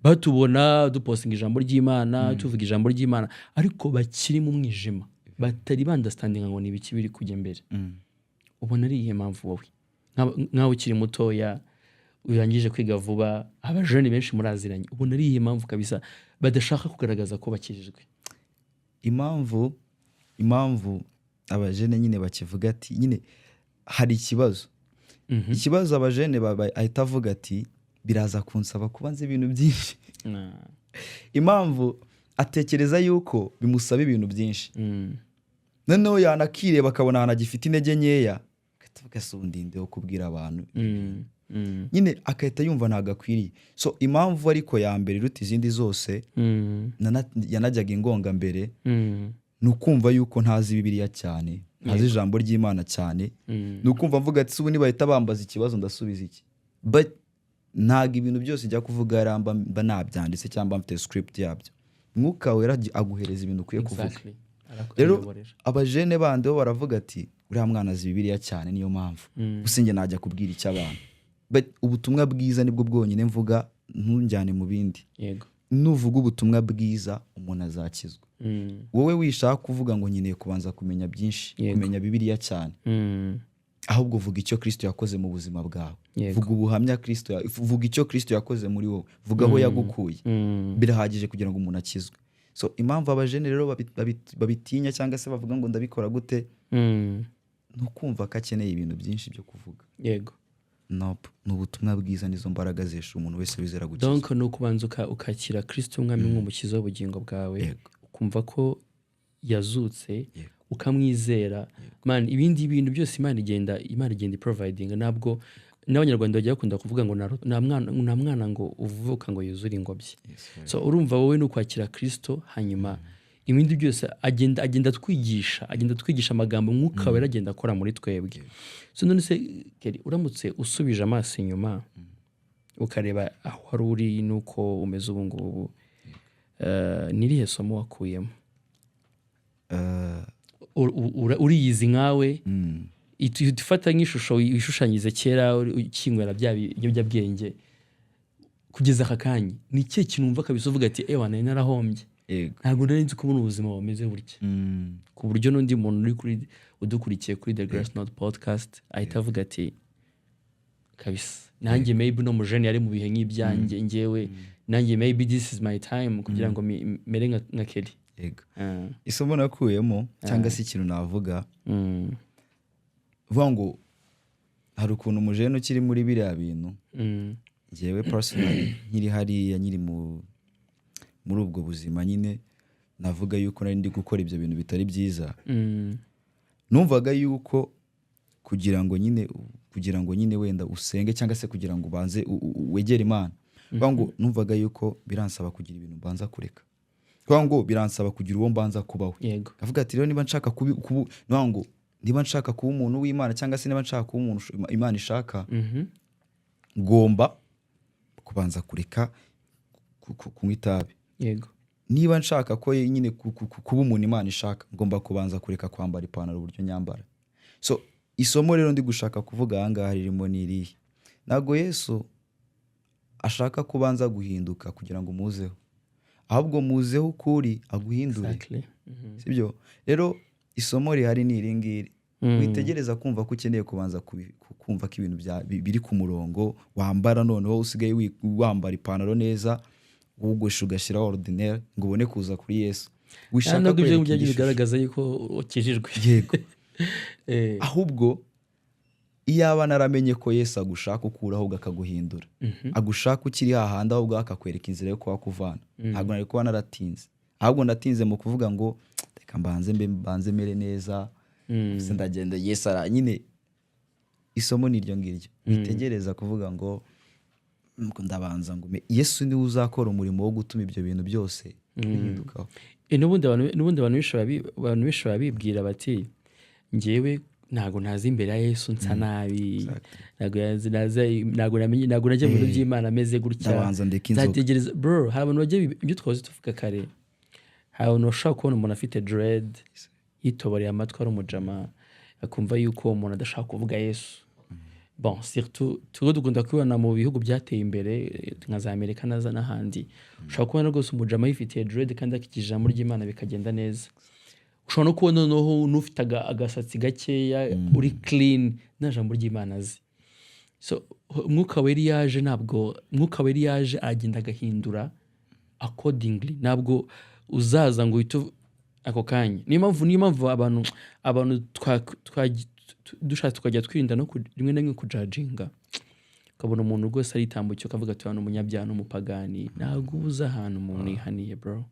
Speaker 1: batubona dupostinga ijambo ry'Imana, tuvuga ijambo ry'Imana, ariko bakiri mu mwijima, batari understanding ngo ni ibiki biri kujya mbere. Ubona ari ihe mpamvu wowe nkaho ukiri mutoya urangije kwiga vuba, abajene benshi muraziranye, ubona ari ihe mpamvu kabisa badashaka kugaragaza ko bakijijwe?
Speaker 2: Impamvu abajene nyine bakivuga ati nyine hari ikibazo. Ikibazo abajene ahita avuga ati biraza kunsaba kuba nzi ibintu byinshi. Impamvu atekereza yuko bimusaba ibintu byinshi, noneho yanakireba akabona ahantu agifite intege nkeya, akatavuga se undinde wo kubwira abantu nyine, akahita yumva ntabwo akwiriye. So impamvu ariko ya mbere iruta izindi zose yanajyaga ingonga mbere, ni ukumva yuko ntazi Bibiliya cyane, ntazi ijambo ry'Imana cyane. Ni ukumva mvuga ati ubu nibahita bambaza ikibazo ndasubiza iki? But ntago ibintu byose njya kuvuga yaramba mba nabyanditse cyangwa mfite script yabyo. Mwuka wera aguhereza ibintu ukwiye kuvuga. Rero abajene bandi bo baravuga ati uriya mwana azi Bibiliya cyane niyo mpamvu usinge najya kubwira icyo abantu. But ubutumwa bwiza nibwo bwonyine mvuga, ntunjyane mu bindi.
Speaker 1: Yego.
Speaker 2: Nuvuga ubutumwa bwiza umuntu azakizwa. Wowe wishaka kuvuga ngo nkeneye kubanza kumenya byinshi, kumenya Bibiliya cyane, ahubwo vuga icyo Kristo yakoze mu buzima bwawe. Vuga ubuhamya Kristo, vuga icyo Kristo yakoze muri wowe, vuga aho yagukuye. Birahagije kugira ngo umuntu akizwe. So impamvu abajene rero babitinya cyangwa se bavuga ngo ndabikora gute, nukumva ko akeneye ibintu byinshi byo kuvuga.
Speaker 1: Yego.
Speaker 2: Nope. N'ubutumwa bwiza nizo mbaraga zesha umuntu wese wizera gukizwa.
Speaker 1: Donc no kubanza ukakira Kristo umwami nk'umukiza w'ubugingo bwawe, ukumva ko yazutse, ukamwizera. Man, ibindi bintu byose Imana igenda providing. Nabwo n'abanyarwanda bajya bakunda kuvuga ngo nta mwana ngo uvuka ngo yuzure ingobyi. So urumva wowe no kwakira Kristo, hanyuma ibindi byose agenda twigisha amagambo Mwuka wera agenda akora muri twebwe. So none se Kelly, uramutse usubije amaso inyuma ukareba aho wari uri nuko umeze ubu ngubu, nirihe somo wakuyemo? Uriyizi nkawe, ifata nk'ishusho ishushanyije kera ukinywera bya biyobyabwenge kugeza aka kanya, ni ikihe kintu wumva kabisa uvuga ati ewa nari narahombye, ntabwo nari nzi kubona ubuzima bumeze burya, ku buryo n'undi muntu uri udukurikiye kuri The Grace Note Podcast ahita avuga ati kabisa nanjye maybe no mujene yari mu bihe nk'ibyanjye njyewe, nanjye maybe this is my time kugira ngo mere nka Kelly.
Speaker 2: Yego. Isomo nakuyemo cyangwa se ikintu navuga, vuga ngo hari ukuntu umujene ukiri muri biriya bintu, njyewe personally nkiri hariya nyiri muri ubwo buzima nyine, navuga yuko nari ndi gukora ibyo bintu bitari byiza. Numvaga yuko kugira ngo nyine wenda usenge cyangwa se kugira ngo ubanze wegere Imana, vuga ngo numvaga yuko biransaba kugira ibintu mbanza kureka, vuga ngo biransaba kugira uwo mbanza kubaho. Kavuga ati rero niba nshaka niba nshaka kuba umuntu w'Imana cyangwa se niba nshaka kuba umuntu Imana ishaka, ngomba kubanza kureka kunywa itabi.
Speaker 1: Yego.
Speaker 2: Niba nshaka ko nyine kuba umuntu Imana ishaka, ngomba kubanza kureka kwambara ipantaro uburyo nyambara. So isomo rero ndi gushaka kuvuga ahangaha ririmo n'irihe, ntabwo Yesu ashaka kubanza guhinduka kugira ngo muzeho, ahubwo muzeho ukuri aguhindure. Sibyo? Rero isomo rihari ni iri ngiri, witegereza kumva ko ukeneye kubanza kumva ko ibintu biri ku murongo, wambara noneho usigaye wambara ipantaro neza, wogosha ugashyiraho ordinaire ngo ubone kuza kuri Yesu.
Speaker 1: Wishaka ko ibyo bigaragaza yuko ukijijwe.
Speaker 2: Yego. Ahubwo iyaba naramenye ko Yesu agushaka ukuraho akaguhindura, agushaka ukiri hahandi ahubwo akakwereka inzira yo kuhakuvana, ntabwo nari kuba naratinze. Ahubwo ndatinze mu kuvuga ngo reka mbanze mere neza, se ndagenda Yesu nyine. Isomo niryo ngiryo, witegereza kuvuga ngo ndabanza ngo Yesu niwe uzakora umurimo wo gutuma ibyo bintu byose bihindukaho.
Speaker 1: N'ubundi abantu bishobora bibwira bati njyewe ntabwo ntazi imbere ya Yesu nsa nabi, ntabwo najya mu bintu by'Imana ameze gutya, nzategereza. Bro, hari abantu bajya ibyo twahoze tuvuga kare, hari abantu bashobora kubona umuntu afite dread yitoboreye amatwi ari umujama, akumva yuko uwo muntu adashaka kuvuga Yesu. Bon, surtout dukunda kubibona mu bihugu byateye imbere nka za Amerika n'ahandi, ushobora kubona rwose umujama yifitiye dread kandi akikije ijambo ry'Imana bikagenda neza. Ushobora no kubona noneho n'ufite agasatsi gakeya uri clean nta jambo ry'Imana azi. So Mwuka wera yaje agenda agahindura accordingly, ntabwo uzaza ngo uhite ako kanya. Niyo mpamvu abantu dushatse tukajya twirinda no rimwe na rimwe kujajinga, ukabona umuntu rwose aritambukiye ukavuga ati hano umunyabyaha n'umupagani. Ntabwo uza ahantu umuntu yihaniye bro,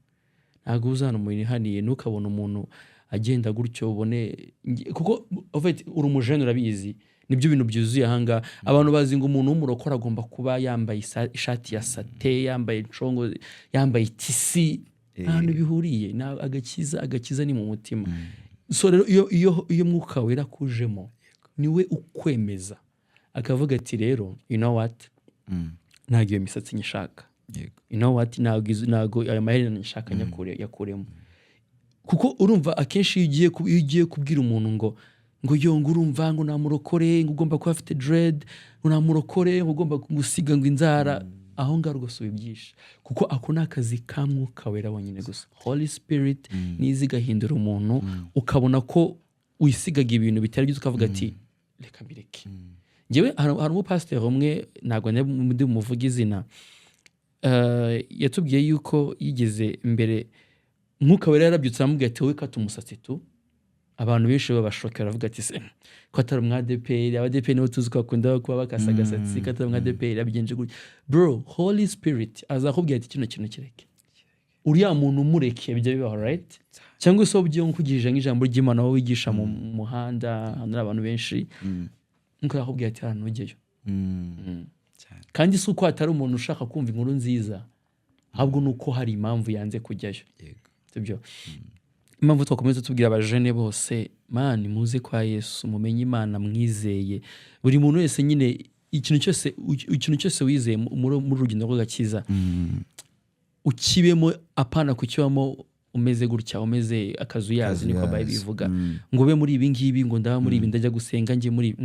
Speaker 1: ntabwo uza ahantu umuntu yihaniye. Ntukabona umuntu agenda gutyo ubone, kuko uri umujene urabizi nibyo bintu byuzuye ahangaha. Abantu bazi ngo umuntu w'umurokora agomba kuba yambaye ishati ya sate, yambaye congo, yambaye tisi, ahantu bihuriye agakiza ni mu mutima. So rero iyo Mwuka wera kujemo niwe ukwemeza akavuga ati rero you know what, ntabwo iyo misatsi nyishaka,
Speaker 2: yego
Speaker 1: you know what, ntabwo ayo maherena nyishaka yakuremo. Kuko urumva akenshi iyo ugiye kubwira umuntu ngo yonga urumva ngo namurokore, ngo ugomba kuba afite dread, ngo namurokore, ngo ugomba gusiga ngo inzara, aho ngaho rwose ubibyisha. Kuko ako ni akazi ka Mwuka Wera wonyine gusa. Holy Spirit niza igahindura umuntu, ukabona ko wisigaga ibintu bitari byiza, ukavuga ati reka mbireke. Njyewe hari umupasiteri umwe, ntabwo ndi bumuvuge izina, yatubwiye yuko yigeze mbere Mwuka Wera yarabyutse aramubwira ati wowe kata umusatsi tu. Abantu benshi babashoka baravuga ati se ko atari umwadeperi, abadeperi nibo tuzi ko bakunda kuba bakasa agasatsi, ko atari umwadeperi abigenje gutya. Bro, Holy Spirit azakubwira ati kino kintu kireke, uriya muntu umureke bijya bibaho, right? Cyangwa se ugiye nkugirije nk'ijambo ry'Imana wowe wigisha mu muhanda hari abantu benshi, nko yakubwira ati hano ujyeyo. Kandi si uko hatari umuntu ushaka kumva inkuru nziza, ahubwo nuko hari impamvu yanze kujyayo. Sibyo? Impamvu twakomeza tubwira abajene bose, man, muze kwa Yesu, mumenye Imana, mwizeye. Buri muntu wese nyine ikintu cyose wizeye muri urugendo rw'agakiza, ukibemo apana kukibamo umeze gutya, umeze akazuyazi, niko Bible ivuga, ngo ube muri ibi ngibi, ngo ndaba muri ibi, ndajya gusenga njye muri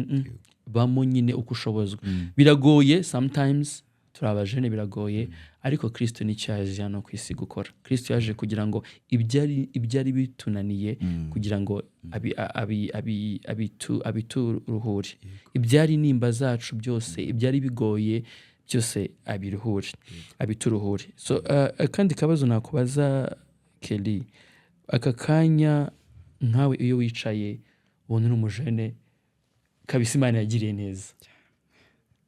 Speaker 1: bamo nyine uko ushobozwa. Biragoye sometimes, turi abajene biragoye, ariko Kristo nicyo yaje hano ku isi gukora. Kristo yaje kugira ngo ibyari bitunaniye, kugira ngo abituruhure. Ibyari nimba zacu byose, ibyari bigoye byose abituruhure. So kandi kabazo nakubaza Kelly, aka kanya nkawe iyo wicaye ubona uri umujene kabisa, Imana yagiriye neza.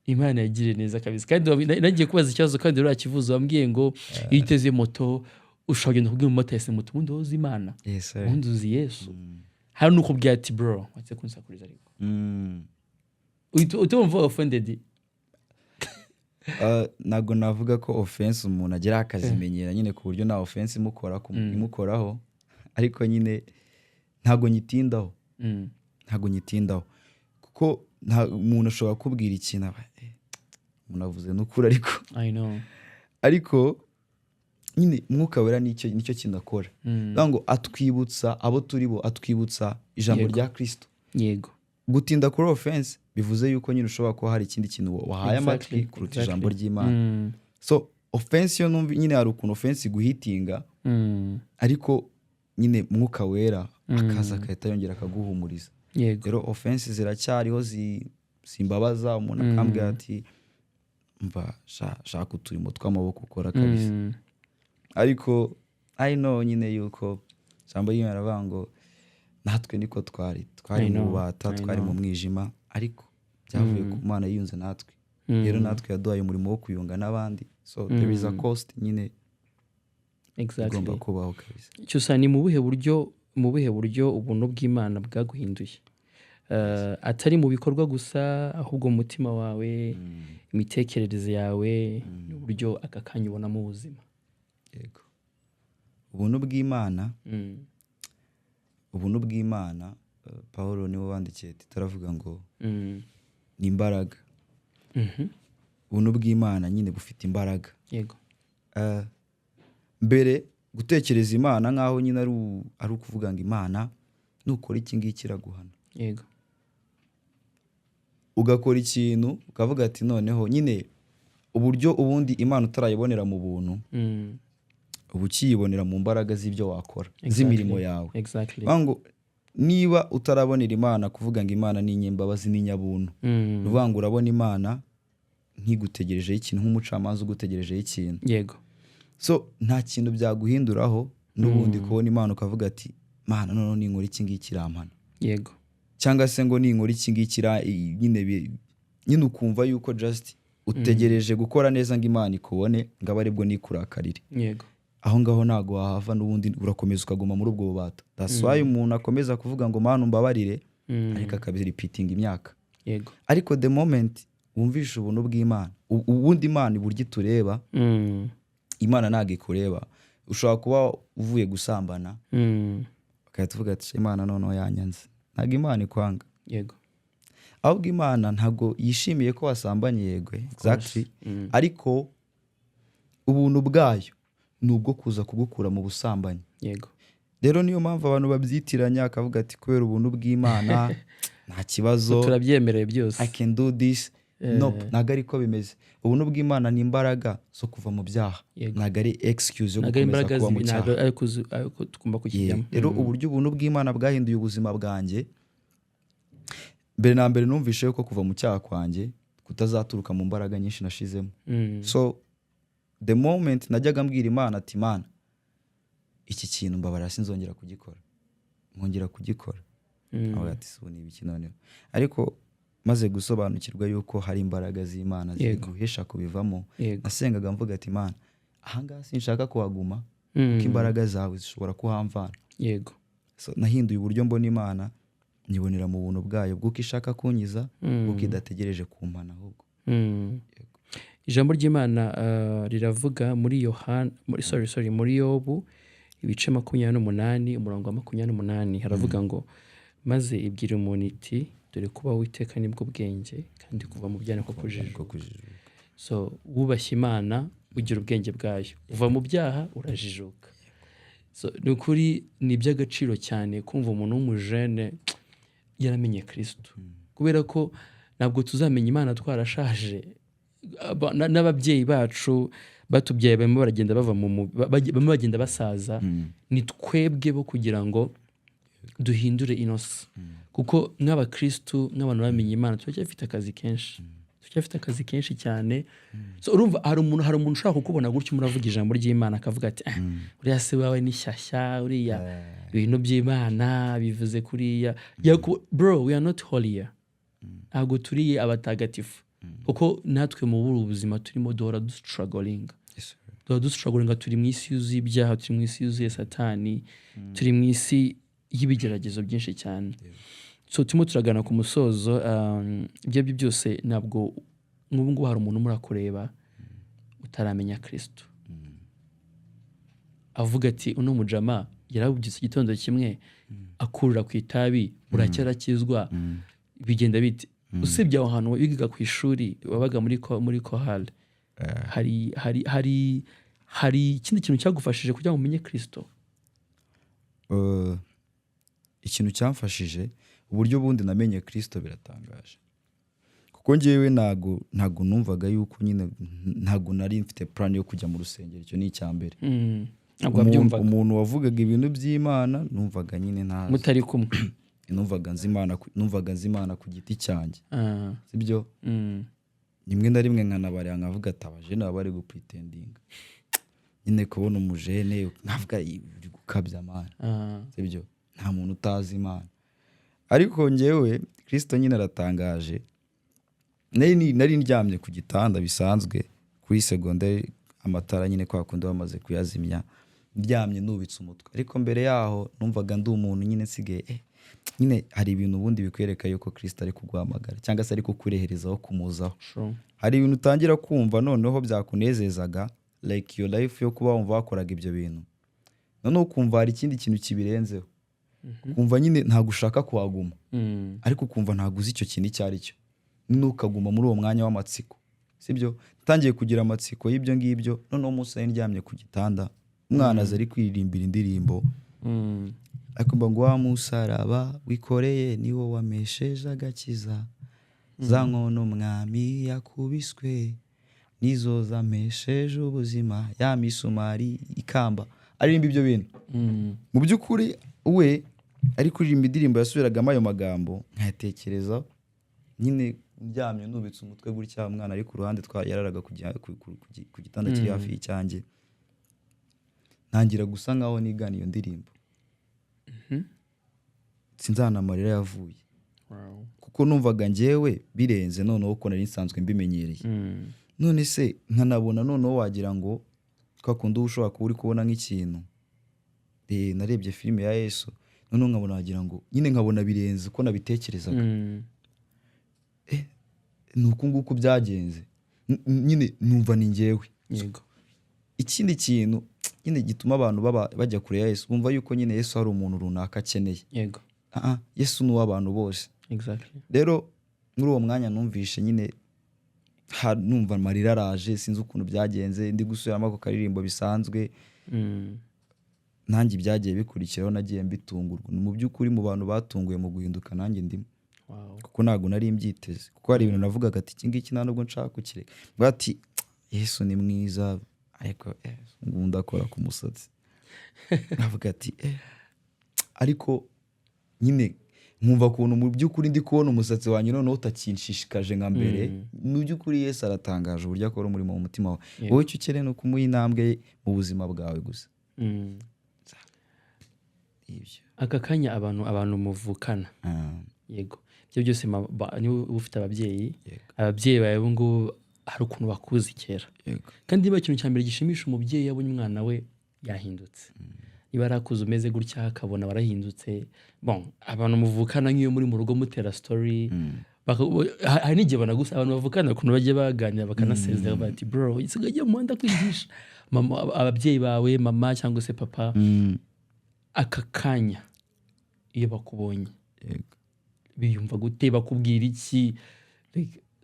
Speaker 1: Imana yagiriye neza kabisa. Kandi nagiye kubaza ikibazo kandi urakivuza, wambwiye ngo iyo uteze moto ushobora kugenda kubwira umumotari ese moto ubundi wowe uzi Imana, ubundi uzi Yesu. Hari nuko ubwira ati bro watse kunsakuriza ariko utumva offended.
Speaker 2: Ntabwo navuga ko offense umuntu agira akazimenyera nyine ku buryo na offense imukoraho, ariko nyine ntabwo nyitindaho kuko umuntu ashobora kubwira ikintu umuntu avuze n'ukuri, ariko
Speaker 1: I know,
Speaker 2: ariko nyine Mwuka Wera nicyo kintu akora, ngo atwibutsa abo turi bo, atwibutsa ijambo rya Kristo.
Speaker 1: Yego,
Speaker 2: gutinda kuri offense bivuze yuko nyine ushobora kuba hari ikindi kintu wahaye amatwi kuruta ijambo ry'Imana. So offense yo numva nyine hari ukuntu offense guhitinga, ariko nyine Mwuka Wera akaza akahita yongera akaguhumuriza. Rero offense ziracyariho, simbabaza umuntu akambwira ati mva shaka uturimo tw'amaboko ukora kabisa, ariko I know nyine yuko ijambo ry'Imana ravuga ngo natwe niko twari mu bubata, twari mu mwijima, ariko byavuye ku Mana yiyunze natwe. Rero natwe yaduhaye umurimo wo kuyunga n'abandi, so there is a cost nyine igomba kubaho kabisa.
Speaker 1: Cyusa, ni mu buhe buryo ubuntu bw'Imana bwaguhinduye? Atari mu bikorwa gusa, ahubwo mu mutima wawe, imitekerereze yawe, n'uburyo aka kanya ubonamo ubuzima.
Speaker 2: Yego, ubuntu bw'Imana Pawulo niwe wandikiye taravuga ngo ni imbaraga. Ubuntu bw'Imana nyine bufite imbaraga.
Speaker 1: Yego,
Speaker 2: mbere gutekereza Imana nkaho nyine ari ukuvuga ngo Imana nukora iki ngiki iraguhana.
Speaker 1: Yego,
Speaker 2: ugakora ikintu ukavuga ati noneho nyine uburyo ubundi Imana utarayibonera mu buntu, ubu ukiyibonera mu mbaraga z'ibyo wakora, z'imirimo yawe. Ngo niba utarabonera Imana kuvuga ngo Imana ni inyembabazi n'inyabuntu, uvuga ngo urabona Imana nkigutegerejeho ikintu, nk'umucamanza ugutegerejeho ikintu.
Speaker 1: Yego,
Speaker 2: so nta kintu byaguhinduraho n'ubundi kubona Imana ukavuga ati Mana noneho ninkora iki ngiki irampana.
Speaker 1: Yego,
Speaker 2: cyangwa se ngo ninkora iki ngiki nyine ukumva yuko just utegereje gukora neza ngo Imana ikubone, ngo abe aribwo nikurakarire.
Speaker 1: Yego,
Speaker 2: aho ngaho ntago wahava, n'ubundi urakomeza ukaguma muri ubwo bubata. That's why umuntu akomeza kuvuga ngo Mana umbabarire, ariko akabiripitinga imyaka.
Speaker 1: Yego,
Speaker 2: ariko the moment wumvisha ubuntu bw'Imana, ubundi Imana iburyo itureba, Imana ntago ikureba. Ushobora kuba uvuye gusambana, ukahita uvuga ati Imana noneho yanyanze. Ntago Imana ikwanga.
Speaker 1: Yego,
Speaker 2: ahubwo Imana ntabwo yishimiye ko wasambanye, yego exactly, ariko ubuntu bwayo ni ubwo kuza kugukura mu busambanyi.
Speaker 1: yego
Speaker 2: rero niyo mpamvu abantu babyitiranya, akavuga ati kubera ubuntu bw'Imana nta kibazo,
Speaker 1: turabyemereye byose,
Speaker 2: I can do this. Nope, ntabwo ariko bimeze. Ubuntu bw'Imana ni imbaraga zo kuva mu byaha, ntabwo ari excuse yo gukomeza kuba mu cyaha,
Speaker 1: ariko tugomba kukijyamo.
Speaker 2: rero uburyo ubuntu bw'Imana bwahinduye ubuzima bwanjye, mbere na mbere numvishe ko kuva mu cyaha kwanjye kutazaturuka mu mbaraga nyinshi nashizemo. So the moment najyaga mbwira Imana ati Imana, iki kintu mbabarira sinzongera kugikora, nkongera kugikora, aho ati so ni ibiki noneho. Ariko maze gusobanukirwa yuko hari imbaraga z'Imana ziguhesha kubivamo, nasengaga mvuga ati Imana, ahangaha sinshaka kuhaguma kuko imbaraga zawe zishobora kuhamvana.
Speaker 1: Yego.
Speaker 2: So nahinduye uburyo mbona Imana, nyibonera mu buntu bwayo bw'uko ishaka kunkiza, bw'uko idategereje kumpana ahubwo.
Speaker 1: Ijambo ry'Imana riravuga muri muri Yobu ibice 28 umurongo wa 28 haravuga ngo maze ibwira umuntu iti dore kuba Uwiteka nibwo bwenge kandi kuva mu byaha ko kujijuka. So wubashye Imana ugira ubwenge bwayo, uva mu byaha urajijuka. So nukuri ni by'agaciro cyane kumva umuntu w'umujene yaramenye Kristo, kubera ko ntabwo tuzamenya Imana twarashaje. N'ababyeyi bacu batubyaye bamwe baragenda bava bamwe bagenda basaza, ni twebwe bo kugira ngo duhindure inosi, kuko nk'abakristu nk'abantu bamenye Imana turacyafite akazi kenshi cyane. So urumva hari umuntu ushaka kukubona gutyo muravuga ijambo ry'Imana akavuga ati uriya se wawe ni shyashya, uriya ibintu by'Imana bivuze kuriya. Bro, we are not holier, ntabwo turiye abatagatifu, kuko natwe mu buru ubuzima turimo duhora dustruggling, turi mu isi yuzuye ibyaha, turi mu isi yuzuye Satani, turi mu isi y'ibigeragezo byinshi cyane. So turimo turagana ku musozo. Ibyo byose ntabwo nk'ubu ngubu hari umuntu murakureba utaramenya Kristo, avuga ati uno mujama yarabubyutse igitondo kimwe akurira ku itabi, buracyarakizwa, bigenda bite? Usibye aho hantu wigaga ku ishuri wabaga muri kohale, hari ikindi kintu cyagufashije kugira ngo umenye Kristo?
Speaker 2: Ikintu cyamfashije, uburyo bundi namenye Kristo biratangaje, kuko njyewe ntago numvaga yuko nyine, ntago nari mfite plan yo kujya mu rusengero. Icyo ni icyambere. Umuntu wavugaga ibintu by'Imana numvaga nyine nta
Speaker 1: mutari kumwe,
Speaker 2: numvaga nzi Imana ku giti cyanjye, sibyo. Rimwe na rimwe nkanabarira nkavuga ati abajene baba bari gupretendinga, nyine kubona umujene nkavuga uri gukabya Imana, sibyo, nta muntu utazi Imana. Ariko njyewe Kristo nyine aratangaje. Nari ndyamye ku gitanda bisanzwe kuri secondaire, amatara nyine kwa kundi bamaze kuyazimya, ndyamye nubitse umutwe. Ariko mbere yaho numvaga ndi umuntu nyine nsigaye nyine hari ibintu ubundi bikwereka yuko Kristo ari kuguhamagara cyangwa se ari kukureherezaho kumuzaho. Hari ibintu utangira kumva noneho byakunezezaga, like your life yo kuba wumva wakoraga ibyo bintu, noneho kumva hari ikindi kintu kibirenzeho, kumva nyine ntabwo ushaka kuhaguma, ariko kumva ntabwo uzi icyo kintu icyo ari cyo, nukaguma muri uwo mwanya w'amatsiko, sibyo. Ntangiye kugira amatsiko y'ibyo ngibyo. Noneho umunsi nari ndyamye ku gitanda, umwana aza ari kwiririmbira indirimbo, akumva ngo wa musaraba wikoreye niwo wamesheje agakiza, za nkono mwami yakubiswe nizo zamesheje ubuzima, ya misumari ikamba. Aririmba ibyo bintu. Mu by'ukuri we ari kuririmba indirimbo yasubiragamo ayo magambo, nkatekereza nyine ndyamye nubitse umutwe gutya, umwana ari ku ruhande yararaga ku gitanda kiri hafi y'icyanjye, ntangira gusa nkaho nigana iyo ndirimbo. Sinzana amarira yavuye, kuko numvaga njyewe birenze noneho uko nari nsanzwe mbimenyereye. None se nkanabona noneho wagira ngo twakundi ushobora kuba uri kubona nk'ikintu. Narebye filime ya Yesu, noneho nkabona wagira ngo nyine nkabona birenze uko nabitekerezaga. Ni uku nguku byagenze, nyine numva ni njyewe. Ikindi kintu nyine gituma abantu bajya kure ya Yesu, bumva yuko nyine Yesu hari umuntu runaka akeneye. Yesu ni uw'abantu bose. Rero muri uwo mwanya numvishe nyine numva amarira araje, sinzi ukuntu byagenze, ndi gusubiramo ako karirimbo bisanzwe. Nanjye byagiye bikurikiraho, nagiye mbitungurwa. Mu by'ukuri mu bantu batunguye mu guhinduka nanjye ndimo, kuko ntabwo nari mbyiteze, kuko hari ibintu navugaga ati iki ngiki nta nubwo nshaka kukireka. Bati Yesu ni mwiza, ariko ngunda akora ku musatsi. Navuga ati ariko nyine nkumva ukuntu mu by'ukuri ndi kubona umusatsi wanjye noneho utakinshishikaje nka mbere. Mu by'ukuri Yesu aratangaje uburyo akora umurimo mu mutima wawe. Wowe icyo ukeneye ni ukumuha intambwe mu buzima bwawe gusa.
Speaker 1: Aka kanya abantu muvukana, yego ibyo byose niba ufite ababyeyi bawe ubu ngubu hari ukuntu bakuzi kera, kandi niba ikintu cya mbere gishimisha umubyeyi yabonye umwana we yahindutse, niba arakuze umeze gutya akabona warahindutse. Abantu muvukana nk'iyo muri mu rugo mutera story, hari n'igihe banagusa abantu bavukana ukuntu bajya baganira bakanasezera bati bro isigaye mu muhanda kwigisha ababyeyi bawe, mama cyangwa se papa. Aka kanya iyo bakubonye biyumva gute, bakubwira iki?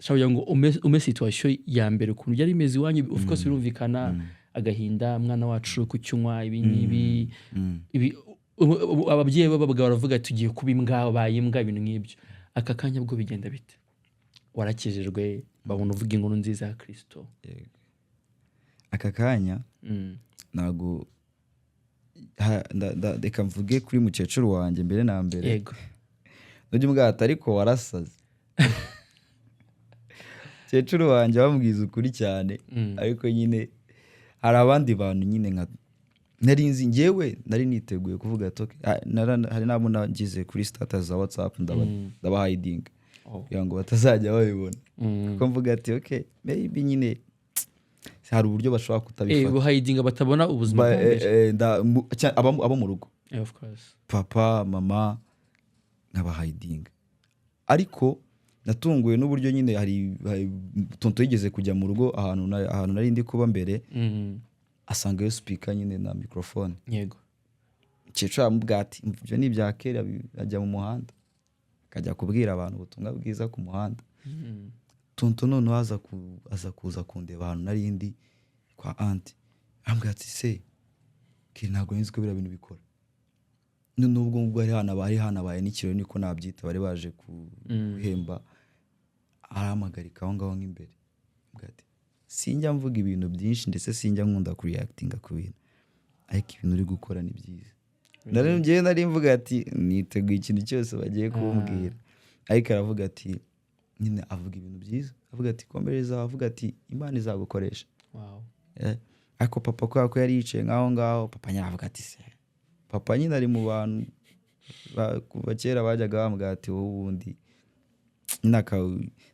Speaker 1: Shobora ngo ume situation ya mbere ukuntu byari imeze iwanyu, of course birumvikana, agahinda mwana wacu kucyunywa ibi n'ibi, ababyeyi babaga baravuga tugiye kuba imbwa, bayimbwa, ibintu nk'ibyo. Aka kanya bwo bigenda bite? Warakijijwe, babona uvuga inkuru nziza ya Kristo.
Speaker 2: Aka kanya ntago reka mvuge kuri mukecuru wanjye mbere na mbere.
Speaker 1: Yego.
Speaker 2: Nujya umwata ariko warasaze. Mukecuru wanjye bamubwiza ukuri cyane, ariko nyine hari abandi bantu nyine nka nari nzi njyewe nari niteguye kuvuga ati hari nabo nagize kuri status za WhatsApp ndaba hiding kugira ngo batazajya babibona, kuko mvuga ati okay maybe nyine hari uburyo bashobora kutabifata.
Speaker 1: Hiding batabona ubuzima bwawe.
Speaker 2: Abo mu rugo,
Speaker 1: of course,
Speaker 2: papa mama nkaba hiding. Ariko natunguwe n'uburyo nyine hari tonto yigeze kujya mu rugo ahantu nari ndi kuba mbere, asanga yo speaker nyine na microphone.
Speaker 1: Yego.
Speaker 2: Cyeco amubwati ibyo ni bya kera, ajya mu muhanda akajya kubwira abantu ubutumwa bwiza ku muhanda. Tonto none aza kuza kundeba ahantu nari ndi kwa auntie, ambwati se kiri ntabwo nzi ko bira bintu bikora. Nubwo ngubwo hari hanabaye n'ikiro niko nabyita, bari baje guhemba, aramagarika aho ngaho nk'imbere, ambwati sinjya mvuga ibintu byinshi ndetse sinjya nkunda kureactinga ku bintu, ariko ibintu uri gukora ni byiza. Nari mvuga ati niteguye ikintu cyose bagiye kumbwira, ariko aravuga ati nyine avuga ibintu byiza, avuga ati komereza, avuga ati Imana izagukoresha. Ariko papa ko yari yicaye ngaho ngaho, papa nyine avuga ati se papa nyine ari mu bantu kuva kera bajyaga bambwira ati wowe ubundi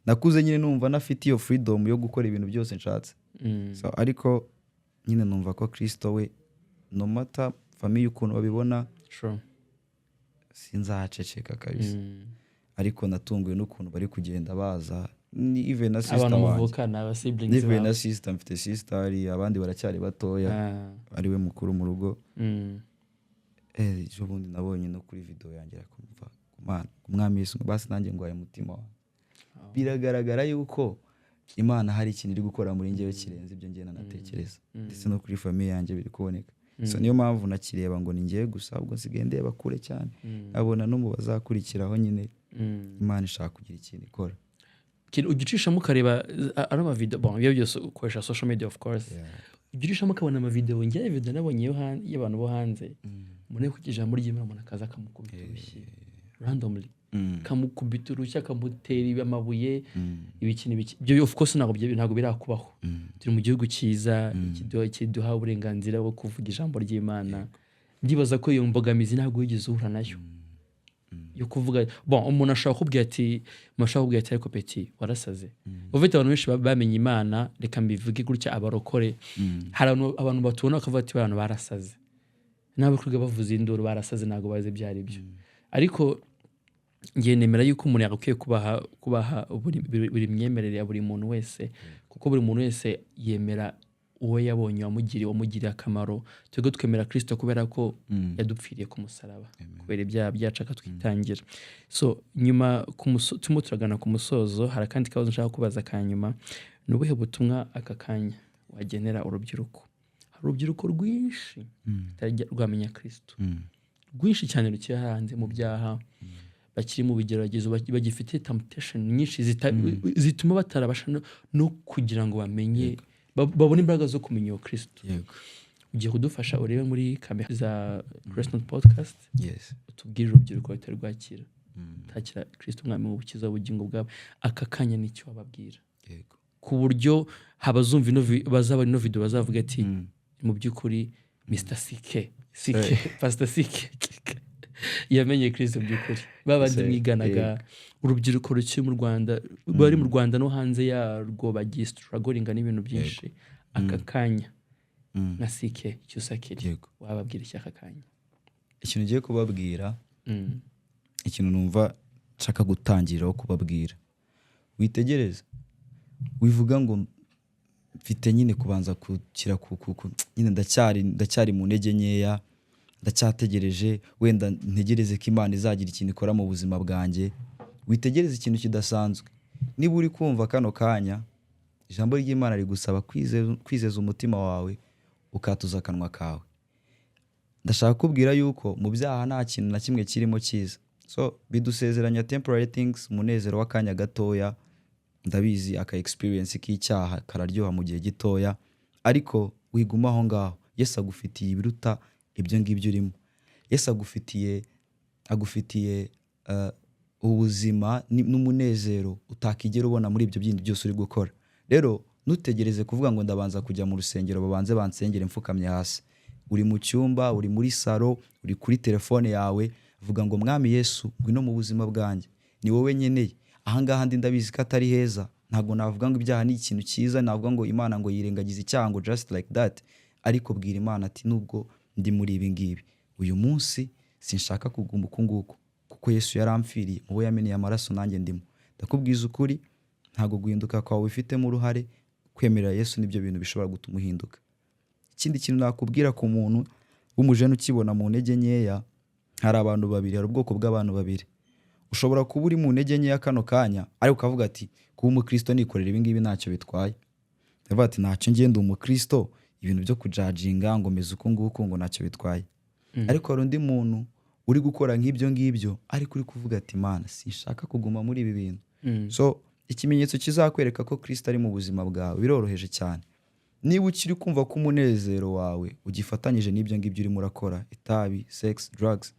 Speaker 2: nakuze nyine numva nafite iyo freedom yo gukora ibintu byose nshatse. Ariko nyine numva ko Kristo we no matter famille ukuntu babibona, sinzaceceka kabisa. Ariko natunguwe n'ukuntu bari kugenda baza, even na sister
Speaker 1: abantu muvukana, aba siblings
Speaker 2: bawe, na sister, mfite sister ari abandi baracyari batoya, ari we mukuru mu rugo. Ejo bundi nabonye no kuri video yanjye akumva umwami Yesu basi nanjye ngwaye umutima wawe. Biragaragara yuko Imana hari ikintu iri gukora muri njyewe kirenze ibyo ngiye natekereza, ndetse no kuri famille yanjye biri kuboneka. So niyo mpamvu nakireba ngo ni ngiye gusa, ahubwo nsigaye ndeba kure cyane, abona no mu bazakurikiraho nyine Imana ishaka kugira ikintu ikora.
Speaker 1: Ugicishamo ukareba ari amavideo, ibyo byose ukoresha social media of course, ugicishamo ukabona amavideo, njye video nabonye y'abantu bo hanze, umuntu ku ijambo ry'Imana umuntu akaza kamukubita urushyi randomly, kamukubita urushyi akamutera amabuye, ibiki byo of course ntabwo birakubaho. Turi mu gihugu cyiza kiduha uburenganzira bwo kuvuga ijambo ry'Imana. Ndibaza ko iyo mbogamizi ntabwo yigeze uhura nayo yo kuvuga umuntu ashaka kubwira ati ariko peti warasaze. Ufite abantu benshi bamenye Imana, reka mbivuge gutya, abarokore, hari abantu batubona bakavuga ati abantu barasaze, nabo kwiga bavuza induru barasaze, ntabwo bazi byari byo. Ariko ngiye nemera yuko umuntu yakwiye kubaha buri myemerere ya buri muntu wese, kuko buri muntu wese yemera uwo yabonye wamugiriye akamaro. Twebwe twemera Kristo kubera ko yadupfiriye ku musaraba kubera ibyaha byacu akatwitangira. So nyuma turimo turagana ku musozo, hari akandi kabazo nshaka kubaza ka nyuma. Ni ubuhe butumwa aka kanya wagenera urubyiruko? Hari urubyiruko rwinshi rwamenya Kristo, rwinshi cyane rukiri hanze mu byaha, bakiri mu bigeragezo, bagifite temptation nyinshi zituma batarabasha no kugira ngo bamenye, babone imbaraga zo kumenya uwo Kristo. Ugiye kudufasha urebe muri kamera za Grace Note Podcast, utubwire urubyiruko rutari rwakira takira Kristo umwami w'ubukiza w'ubugingo bwabo, aka kanya n'icyo wababwira, ku buryo habazumva bazaba ino video bazavuga ati mu by'ukuri Mr. CK Pastor CK yamenye Kristo by'ukuri. Babandi mwiganaga urubyiruko rukiri mu Rwanda, bari mu Rwanda no hanze yarwo, bagistrugglinga n'ibintu byinshi. Aka kanya na CK cyusakiri wababwira iki aka kanya?
Speaker 2: Ikintu ngiye kubabwira, ikintu numva nshaka gutangiraho kubabwira, witegereza, wivuga ngo mfite nyine kubanza kukira nyine ndacyari mu ntege nkeya, ndacyategereje, wenda ntegereze ko Imana izagira ikintu ikora mu buzima bwanjye. Witegereze ikintu kidasanzwe. Niba uri kumva kano kanya ijambo ry'Imana rigusaba kwizeza umutima wawe ukatuza akanwa kawe, ndashaka kubwira yuko mu byaha nta kintu na kimwe kirimo cyiza. So bidusezeranya temporary things, umunezero w'akanya gatoya. Ndabizi aka experience k'icyaha kararyoha mu gihe gitoya, ariko wiguma aho ngaho. Yesu agufitiye ibiruta ibyo ngibyo urimo. Yesu agufitiye ubuzima n'umunezero utakigera ubona muri ibyo bindi byose uri gukora. Rero nutegereze kuvuga ngo ndabanza kujya mu rusengero babanze bansengere mfukamye hasi. Uri mu cyumba, uri muri salo, uri kuri telefone yawe, vuga ngo mwami Yesu ngwino mu buzima bwanjye, ni wowe nkeneye. Ahangaha ndi ndabizi ko atari heza, ntabwo navuga ngo ibyaha ni ikintu cyiza, navuga ngo Imana ngo yirengagize icyaha ngo just like that, ariko bwira Imana ati nubwo ndi muri ibi ngibi, uyu munsi sinshaka kuguma uku nguku, kuko Yesu yaramfiriye, uwo yameneye amaraso nanjye ndimo. Ndakubwiza ukuri, ntabwo guhinduka kwawe bifitemo uruhare. Kwemera Yesu nibyo bintu bishobora gutuma uhinduka. Ikindi kintu nakubwira ku muntu w'umujene ukibona mu ntege nkeya, hari abantu babiri, hari ubwoko bw'abantu babiri. Ushobora kuba uri mu ntege nkeya kano kanya, ariko ukavuga ati kuba umukristo nikorera ibi ngibi ntacyo bitwaye. Ndavuga ati ntacyo ngenda umukristo, ibintu byo kujajinga ngo meze uko nguko ngo ntacyo bitwaye. Ariko hari undi muntu uri gukora nk'ibyo ngibyo, ariko uri kuvuga ati Mana sinshaka kuguma muri ibi bintu. So ikimenyetso kizakwereka ko Kristo ari mu buzima bwawe biroroheje cyane. Niba ukiri kumva ko umunezero wawe ugifatanyije n'ibyo ngibyo urimo urakora, itabi, sex, drugs,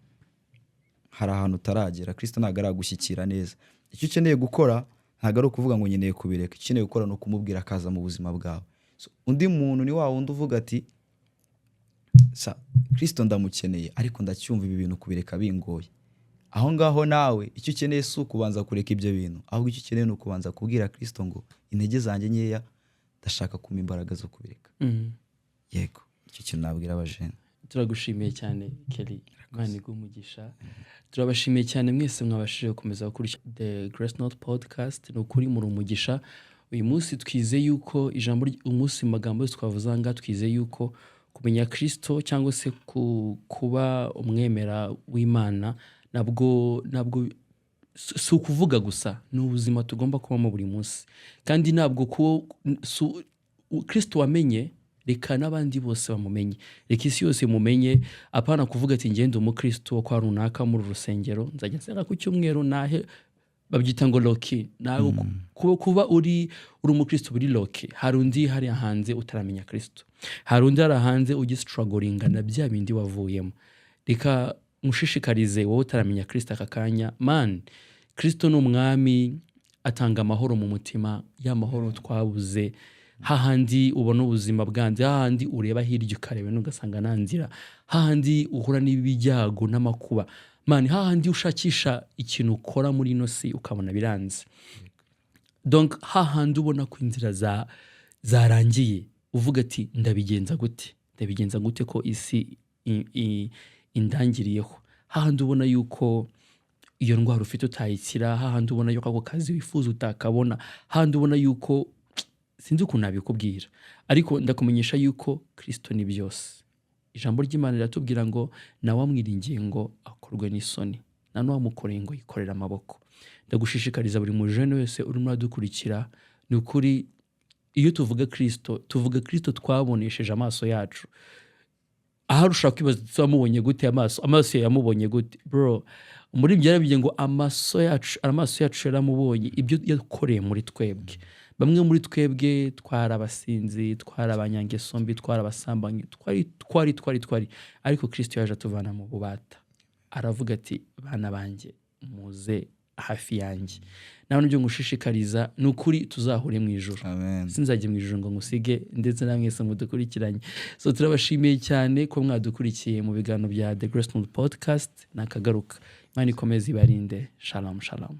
Speaker 2: hari ahantu utaragera. Kristo ntabwo aragushyikira neza. Icyo ukeneye gukora ntabwo ari ukuvuga ngo nkeneye kubireka. Icyo ukeneye gukora ni ukumubwira akaza mu buzima bwawe. So undi muntu ni wa wundi uvuga ati Kristo ndamukeneye, ariko ndacyumva ibi bintu kubireka bingoye. Aho ngaho nawe icyo ukeneye si ukubanza kureka ibyo bintu, ahubwo icyo ukeneye ni ukubanza kubwira Kristo ngo intege zanjye nkeya ndashaka kumpa imbaraga zo kubireka. Yego, icyo kintu nabwira abajene.
Speaker 1: Turagushimiye cyane Kelly, Imana iguhe umugisha. Turabashimiye cyane mwese mwabashije gukomeza gukurikira The Grace Note Podcast. Ni ukuri muri umugisha. Uyu munsi twize yuko ijambo umunsi mu magambo yose twavuze aha ngaha, twize yuko kumenya Kristo cyangwa se kuba umwemera w'Imana ntabwo si ukuvuga gusa, ni ubuzima tugomba kubamo buri munsi. Kandi ntabwo Kristo wamenye, reka n'abandi bose bamumenye, reka isi yose mumenye. Apana kuvuga ati ngende umukristo wo kwa runaka muri urusengero, nzajya nsenga ku cyumweru nahe, babyita ngo loki. Nawe kuba uri umukristo buri loki. Hari undi hari hanze utaramenya Kristo, hari undi hari hanze ugistrugglinga na bya bindi wavuyemo. Reka mushishikarize wowe utaramenya Kristo aka kanya, man, Kristo ni umwami, atanga amahoro mu mutima, ya mahoro twabuze. Hahandi ubona ubuzima bwanze, hahandi ureba hirya ukareba n'ugasanga nta nzira, hahandi uhura n'ibijyago n'amakuba, man, hahandi ushakisha ikintu ukora muri ino si ukabona biranze. Donc hahandi ubona ko inzira zarangiye, uvuga ati ndabigenza gute ko isi indangiriyeho. Hahandi ubona yuko iyo ndwara ufite utayikira, hahandi ubona yuko ako kazi wifuza utakabona, hahandi ubona yuko sinzi ukuntu nabikubwira, ariko ndakumenyesha yuko Kristo ni byose. Ijambo ry'Imana riratubwira ngo nawe amwiringiye ngo akorwe n'isoni, na n'uwamukoreye ngo yikorere amaboko. Ndagushishikariza buri mujene wese urimo uradukurikira, ni ukuri iyo tuvuga Kristo twabonesheje amaso yacu. Aha ushaka kwibaza twamubonye gute amaso yamubonye gute? Bro, muri byarabiye ngo amaso yacu yaramubonye ibyo yakoreye muri twebwe. Bamwe muri twebwe twari abasinzi, twari abanyangeso mbi, twari abasambanyi, twari ariko Kristo yaje atuvana mu bubata. Aravuga ati bana banjye muze hafi yanjye. Nawe nibyo ngushishikariza, ni ukuri tuzahure mu ijuru. Sinzajye mu ijuru ngo ngusige, ndetse namwese mudukurikiranye. So turabashimiye cyane ko mwadukurikiye mu biganiro bya The Grace Note Podcast. Nakagaruka. Imana ikomeze ibarinde. Shalom shalom.